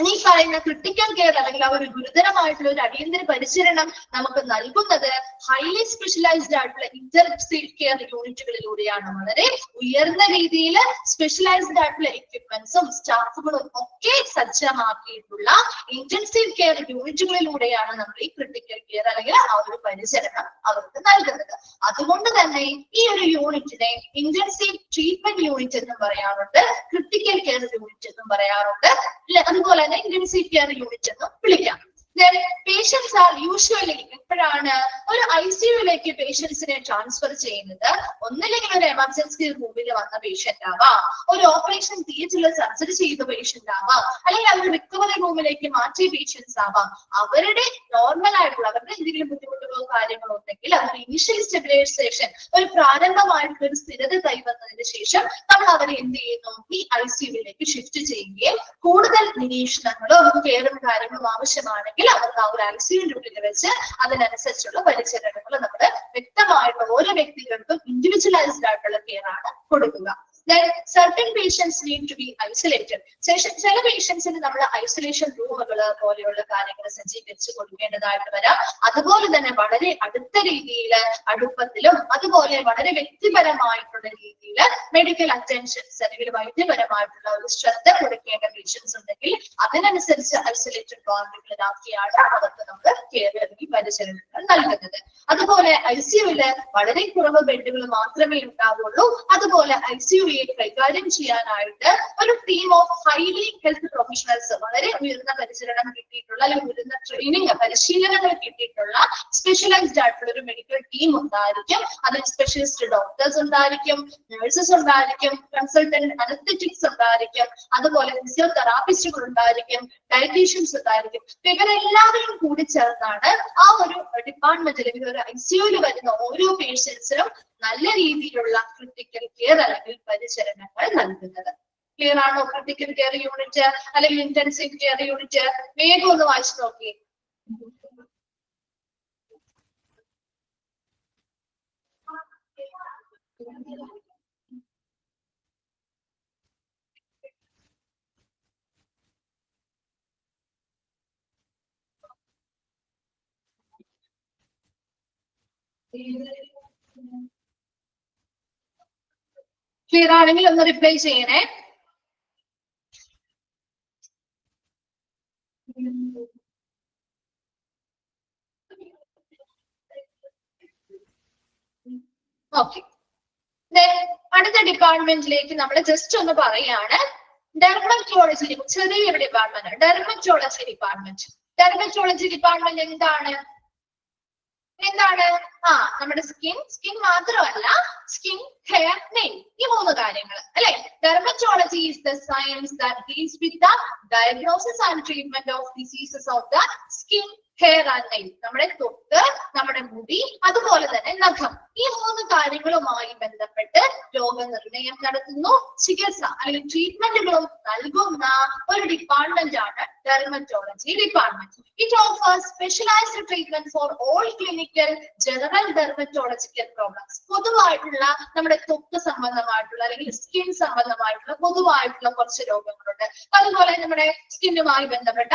ഈ പറയുന്ന ക്രിട്ടിക്കൽ കെയർ അല്ലെങ്കിൽ ആ ഒരു ഗുരുതരമായിട്ടുള്ള ഒരു അടിയന്തര പരിചരണം നമുക്ക് നൽകുന്നത് ഹൈലി സ്പെഷ്യലൈസ്ഡ് ആയിട്ടുള്ള ഇന്റൻസീവ് കെയർ യൂണിറ്റുകളിലൂടെയാണ്. വളരെ ഉയർന്ന രീതിയിൽ സ്പെഷ്യലൈസ്ഡ് ആയിട്ടുള്ള എക്യുപ്മെന്റ്സും സ്റ്റാഫുകളും ഒക്കെ സജ്ജമാക്കിയിട്ടുള്ള ഇന്റൻസീവ് കെയർ യൂണിറ്റുകളിലൂടെയാണ് നമ്മൾ ഈ ക്രിട്ടിക്കൽ കെയർ അല്ലെങ്കിൽ ആ ഒരു പരിചരണം അവർക്ക് നൽകുന്നത്. അതുകൊണ്ട് തന്നെ ഈ ഒരു യൂണിറ്റിനെ ഇന്റൻസീവ് ട്രീറ്റ്മെന്റ് യൂണിറ്റ് എന്നും പറയാറുണ്ട്, ക്രിട്ടിക്കൽ കെയർ യൂണിറ്റ് എന്നും പറയാറുണ്ട്, അതുപോലെ തന്നെ ഇന്റൻസീവ് കെയർ യൂണിറ്റ് എന്നും വിളിക്കാം. പേഷ്യൻസ് ആർ യൂഷ്വലി എപ്പോഴാണ് ഒരു ICUയിലേക്ക് പേഷ്യൻസിനെ ട്രാൻസ്ഫർ ചെയ്യുന്നത്? ഒന്നില്ലെങ്കിൽ ഒരു എമർജൻസി റൂമിൽ വന്ന പേഷ്യന്റ് ആവാം, ഒരു ഓപ്പറേഷൻ തിയേറ്ററിൽ സർജറി ചെയ്ത പേഷ്യന്റ് ആവാം, അല്ലെങ്കിൽ അവർ റിക്കവറി റൂമിലേക്ക് മാറ്റിയ പേഷ്യൻസ് ആവാം. അവരുടെ നോർമൽ ആയിട്ടുള്ള അവരുടെ എന്തെങ്കിലും ബുദ്ധിമുട്ടുകളോ കാര്യങ്ങളോ ഉണ്ടെങ്കിൽ അവരുടെ ഇനിഷ്യൽ സ്റ്റെബിലൈസേഷൻ, ഒരു പ്രാരംഭമായിട്ടുള്ള ഒരു സ്ഥിരത കൈവന്നതിന് ശേഷം നമ്മൾ അവരെ എന്ത് ചെയ്യുന്നു? ഈ ICUയിലേക്ക് ഷിഫ്റ്റ് ചെയ്യുകയും കൂടുതൽ നിരീക്ഷണങ്ങളും കെയറും കാര്യങ്ങളും ആവശ്യമാണെങ്കിൽ അവർക്ക് ആ ഒരു ICUവിന്റെ ഉള്ളിൽ വെച്ച് അതിനനുസരിച്ചുള്ള പരിചരണങ്ങൾ നമ്മൾ വ്യക്തമായിട്ട് ഓരോ വ്യക്തികൾക്കും ഇൻഡിവിജ്വലൈസ്ഡ് ആയിട്ടുള്ള കെയർ ആണ് കൊടുക്കുക. Then certain patients need to be isolated. ചില പേഷ്യൻസിന് നമ്മൾ ഐസൊലേഷൻ റൂമുകൾ പോലെയുള്ള കാര്യങ്ങൾ സജ്ജീകരിച്ച് കൊടുക്കേണ്ടതായിട്ട് വരാം. അതുപോലെ തന്നെ വളരെ അടുത്ത രീതിയിൽ അടുപ്പത്തിലും അതുപോലെ വളരെ വ്യക്തിപരമായിട്ടുള്ള രീതിയിൽ മെഡിക്കൽ അറ്റൻഷൻസ് അല്ലെങ്കിൽ വൈദ്യപരമായിട്ടുള്ള ഒരു ശ്രദ്ധ കൊടുക്കേണ്ട പേഷ്യൻസ് ഉണ്ടെങ്കിൽ അതിനനുസരിച്ച് ഐസൊലേറ്റഡ് വാർഡുകളിലാക്കിയാണ് അവർക്ക് നമ്മൾ കെയർ അല്ലെങ്കിൽ പരിചരണങ്ങൾ നൽകുന്നത്. അതുപോലെ ICUവില് വളരെ കുറവ് ബെഡുകൾ മാത്രമേ ഉണ്ടാവുള്ളൂ. അതുപോലെ ICU കൈകാര്യം ചെയ്യാനായിട്ട് ഒരു team of highly health professionals, വളരെ ഉയർന്ന പരിചരണം കിട്ടിയിട്ടുള്ള അല്ലെങ്കിൽ ഉയർന്ന ട്രെയിനിങ് പരിശീലനങ്ങൾ കിട്ടിയിട്ടുള്ള സ്പെഷ്യലൈസ്ഡ് ആയിട്ടുള്ള ഒരു മെഡിക്കൽ ടീം ഉണ്ടായിരിക്കും. അതിൽ സ്പെഷ്യലിസ്റ്റ് ഡോക്ടേഴ്സ് ഉണ്ടായിരിക്കും, നഴ്സസ് ഉണ്ടായിരിക്കും, കൺസൾട്ടന്റ് അനസ്തെറ്റിക്സ് ഉണ്ടായിരിക്കും, അതുപോലെ ഫിസിയോതെറാപ്പിസ്റ്റുകൾ ഉണ്ടായിരിക്കും, ഡയറ്റീഷ്യൻസ് ഉണ്ടായിരിക്കും. ഇവരെല്ലാവരും കൂടി ചേർന്നാണ് ആ ഒരു ഡിപ്പാർട്ട്മെന്റ് അല്ലെങ്കിൽ ഒരു ICUവിൽ വരുന്ന ഓരോ പേഷ്യൻസിനും നല്ല രീതിയിലുള്ള ക്രിട്ടിക്കൽ കെയർ അല്ലെങ്കിൽ പരിചരണങ്ങൾ നൽകുന്നത്. ക്ലിയർ ആണോ? ക്രിട്ടിക്കൽ കെയർ യൂണിറ്റ് അല്ലെങ്കിൽ ഇന്റൻസീവ് കെയർ യൂണിറ്റ് വേഗം ഒന്ന് വായിച്ചു നോക്കി. ക്ലിയർ ആണെങ്കിൽ ഒന്ന് റിപ്ലൈ ചെയ്യണേ. ഓക്കെ, അടുത്ത ഡിപ്പാർട്ട്മെന്റിലേക്ക് നമ്മൾ ജസ്റ്റ് ഒന്ന് പറയാണ്. ഡെർമറ്റോളജി, ചെറിയൊരു department dermatology department. Dermatology department എന്താണ്? നമ്മുടെ സ്കിൻ മാത്രമല്ല, സ്കിൻ, ഹെയർ, നെയിൽ, ഈ 3 കാര്യങ്ങൾ അല്ലെ. Dermatology is the science that deals with the diagnosis and treatment of diseases of the skin, hair and nail. നമ്മുടെ ത്വക്ക്, നമ്മുടെ മുടി, അതുപോലെ തന്നെ നഖം, ഈ 3 കാര്യങ്ങളുമായി ബന്ധപ്പെട്ട് രോഗനിർണയം നടത്തുന്നു, ചികിത്സ അല്ലെങ്കിൽ ട്രീറ്റ്മെന്റുകളും നൽകുന്ന ഒരു ഡിപ്പാർട്ട്മെന്റ് ആണ് dermatology department. It offers specialised treatment for all clinical general dermatological problems. പൊതുവായിട്ടുള്ള നമ്മുടെ ത്വക്ക് സംബന്ധമായിട്ടുള്ള അല്ലെങ്കിൽ സ്കിൻ സംബന്ധമായിട്ടുള്ള പൊതുവായിട്ടുള്ള കുറച്ച് രോഗങ്ങളുണ്ട്. അതുപോലെ നമ്മുടെ സ്കിന്നുമായി ബന്ധപ്പെട്ട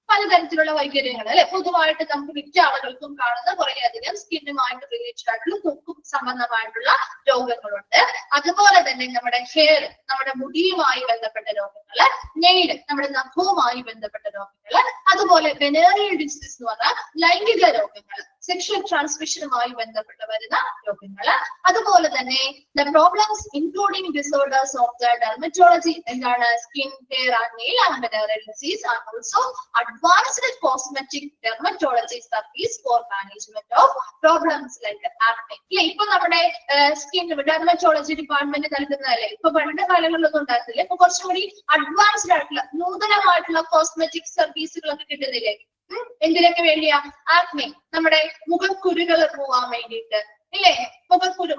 പലതരത്തിലുള്ള വൈകല്യങ്ങൾ അല്ലെ, പൊതുവായിട്ട് നമുക്ക് മിക്ക ആളുകൾക്കും കാണുന്ന കുറേയധികം സ്കിന്നുമായിട്ട് റിലേറ്റഡ് ആയിട്ടുള്ള ത്വക്കും സംബന്ധമായിട്ടുള്ള രോഗങ്ങളുണ്ട്. അതുപോലെ തന്നെ നമ്മുടെ ഹെയർ, നമ്മുടെ മുടിയുമായി ബന്ധപ്പെട്ട രോഗങ്ങള്, നെയിൽ, നമ്മുടെ നഖവുമായി ബന്ധപ്പെട്ട രോഗങ്ങള്, അതുപോലെ വെനേറിയൽ ഡിസീസ് എന്ന് പറഞ്ഞാൽ ലൈംഗിക രോഗങ്ങൾ, സെക്ഷൽ ട്രാൻസ്മിഷനുമായി ബന്ധപ്പെട്ട് വരുന്ന രോഗങ്ങൾ. അതുപോലെ തന്നെ the problems including disorders of the dermatology, എന്താണ് skin care and nail and mineral disease and also advanced cosmetic dermatology service for management of problems like acne. ഇല്ലേ, ഇപ്പൊ നമ്മുടെ സ്കിൻ ഡെർമറ്റോളജി ഡിപ്പാർട്ട്മെന്റ് നൽകുന്നതല്ലേ, ഇപ്പൊ പണ്ട് കാലങ്ങളിലൊന്നും ഉണ്ടാകത്തില്ല, ഇപ്പൊ കുറച്ചും കൂടി അഡ്വാൻസ്ഡ് ആയിട്ടുള്ള നൂതനമായിട്ടുള്ള കോസ്മെറ്റിക് സർവീസുകളൊക്കെ കിട്ടുന്നില്ലേ? എന്തിനൊക്കെ വേണ്ടിയാ? ആക്നെ, നമ്മുടെ മുഖക്കുരുകൾ പോവാൻ വേണ്ടിയിട്ട്, ഇല്ലേ,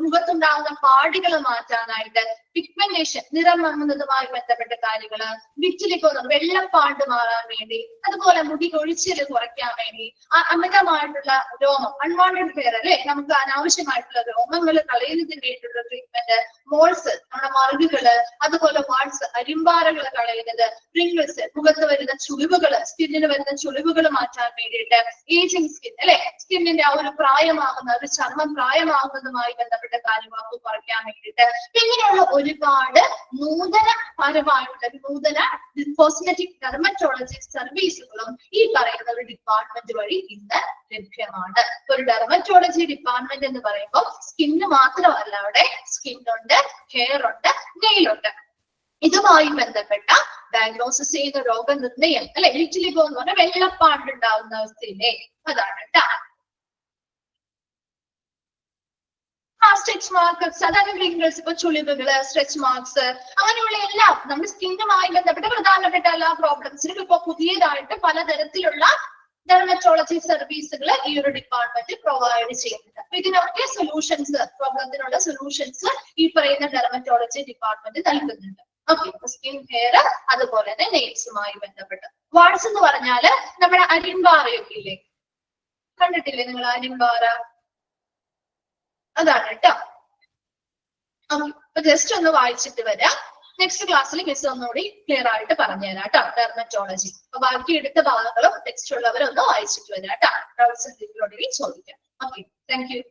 മുഖത്തുണ്ടാകുന്ന പാടികൾ മാറ്റാനായിട്ട്, പിഗ്മെന്റേഷൻ നിറം മങ്ങുന്നതുമായി ബന്ധപ്പെട്ട കാര്യങ്ങള്, വിറ്റിലിക്കോ വെള്ളപ്പാണ്ട് മാറാൻ വേണ്ടി, അതുപോലെ മുടി കൊഴിച്ചിൽ കുറയ്ക്കാൻ വേണ്ടി, അമിതമായിട്ടുള്ള രോമം അൺവാണ്ടഡ് ഹെയർ അല്ലെ, നമുക്ക് അനാവശ്യമായിട്ടുള്ള രോമങ്ങൾ കളയുന്നതിന് വേണ്ടിയിട്ടുള്ള ട്രീറ്റ്മെന്റ്, മോൾസ് നമ്മുടെ മറുകുകള്, അതുപോലെ വാട്സ് അരിമ്പാറകൾ കളയുന്നത്, റിംഗിൾസ് മുഖത്ത് വരുന്ന ചുളിവുകള്, സ്കിന്നിന് വരുന്ന ചുളിവുകൾ മാറ്റാൻ വേണ്ടിയിട്ട്, ഏജിങ് സ്കിൻ അല്ലെ, സ്കിന്നിന്റെ ആ ഒരു പ്രായമാകുന്ന ഒരു ചർമ്മം പ്രായമാകുന്നതുമായി ബന്ധപ്പെട്ട കാര്യങ്ങളൊക്കെ കുറയ്ക്കാൻ വേണ്ടിയിട്ട്, ഇങ്ങനെയുള്ള ഒരുപാട് നൂതനപരമായിട്ടുള്ള നൂതന കോസ്മെറ്റിക് ഡെർമറ്റോളജി സർവീസുകളും ഈ പറയുന്ന ഒരു ഡിപ്പാർട്ട്മെന്റ് വഴി ഇന്ന് ലഭ്യമാണ്. ഒരു ഡെർമറ്റോളജി ഡിപ്പാർട്ട്മെന്റ് എന്ന് പറയുമ്പോൾ സ്കിന്ന് മാത്രമല്ല, അവിടെ സ്കിന്നുണ്ട്, ഹെയർ ഉണ്ട്, നെയിലുണ്ട്. ഇതുമായി ബന്ധപ്പെട്ട ഡയഗ്നോസിസ് ചെയ്ത രോഗനിർണയം അല്ലെ, വിറ്റിലിഗോ എന്ന് പറഞ്ഞാൽ വെള്ളപ്പാണ്ടുണ്ടാവുന്ന അവസ്ഥയിലെ, അതാണ് കേട്ടോ. സ്ട്രെച്ച് മാർക്സ്, അതായത് റിംഗിൾസ്, ഇപ്പൊ ചുളിവുകള്, സ്ട്രെച്ച് മാർക്സ്, അങ്ങനെയുള്ള എല്ലാം നമ്മുടെ സ്കിന്നുമായി ബന്ധപ്പെട്ട പ്രധാനപ്പെട്ട എല്ലാ പ്രോബ്ലംസിനും ഇപ്പൊ പുതിയതായിട്ട് പലതരത്തിലുള്ള ഡെർമറ്റോളജി സർവീസുകൾ ഈ ഒരു ഡിപ്പാർട്ട്മെന്റ് പ്രൊവൈഡ് ചെയ്യുന്നുണ്ട്. അപ്പൊ ഇതിനൊക്കെ സൊല്യൂഷൻസ്, പ്രോബ്ലത്തിനുള്ള സൊല്യൂഷൻസ് ഈ പറയുന്ന ഡെർമറ്റോളജി ഡിപ്പാർട്ട്മെന്റ് നൽകുന്നുണ്ട്. ഓക്കെ, സ്കിൻ കെയർ അതുപോലെ തന്നെ നെയിൽസുമായി ബന്ധപ്പെട്ട്. വാട്സ് എന്ന് പറഞ്ഞാല് നമ്മുടെ അരിമ്പാറയൊക്കെ ഇല്ലേ, കണ്ടിട്ടില്ലേ നിങ്ങൾ അരിമ്പാറ? അതാണ് കേട്ടോ. അപ്പൊ ജസ്റ്റ് ഒന്ന് വായിച്ചിട്ട് വരാം. നെക്സ്റ്റ് ക്ലാസ്സിൽ മിസ് ഒന്നുകൂടി ക്ലിയർ ആയിട്ട് പറഞ്ഞുതരാം കേട്ടോ, ഡെർമറ്റോളജി. അപ്പൊ ബാക്കി എടുത്ത ഭാഗങ്ങളും ടെക്സ്റ്റ് ഉള്ളവരൊന്ന് വായിച്ചിട്ട് വരാം കേട്ടോ. ഡൗട്ട്സ് എന്തെങ്കിലും ചോദിക്കാം. Okay, thank you.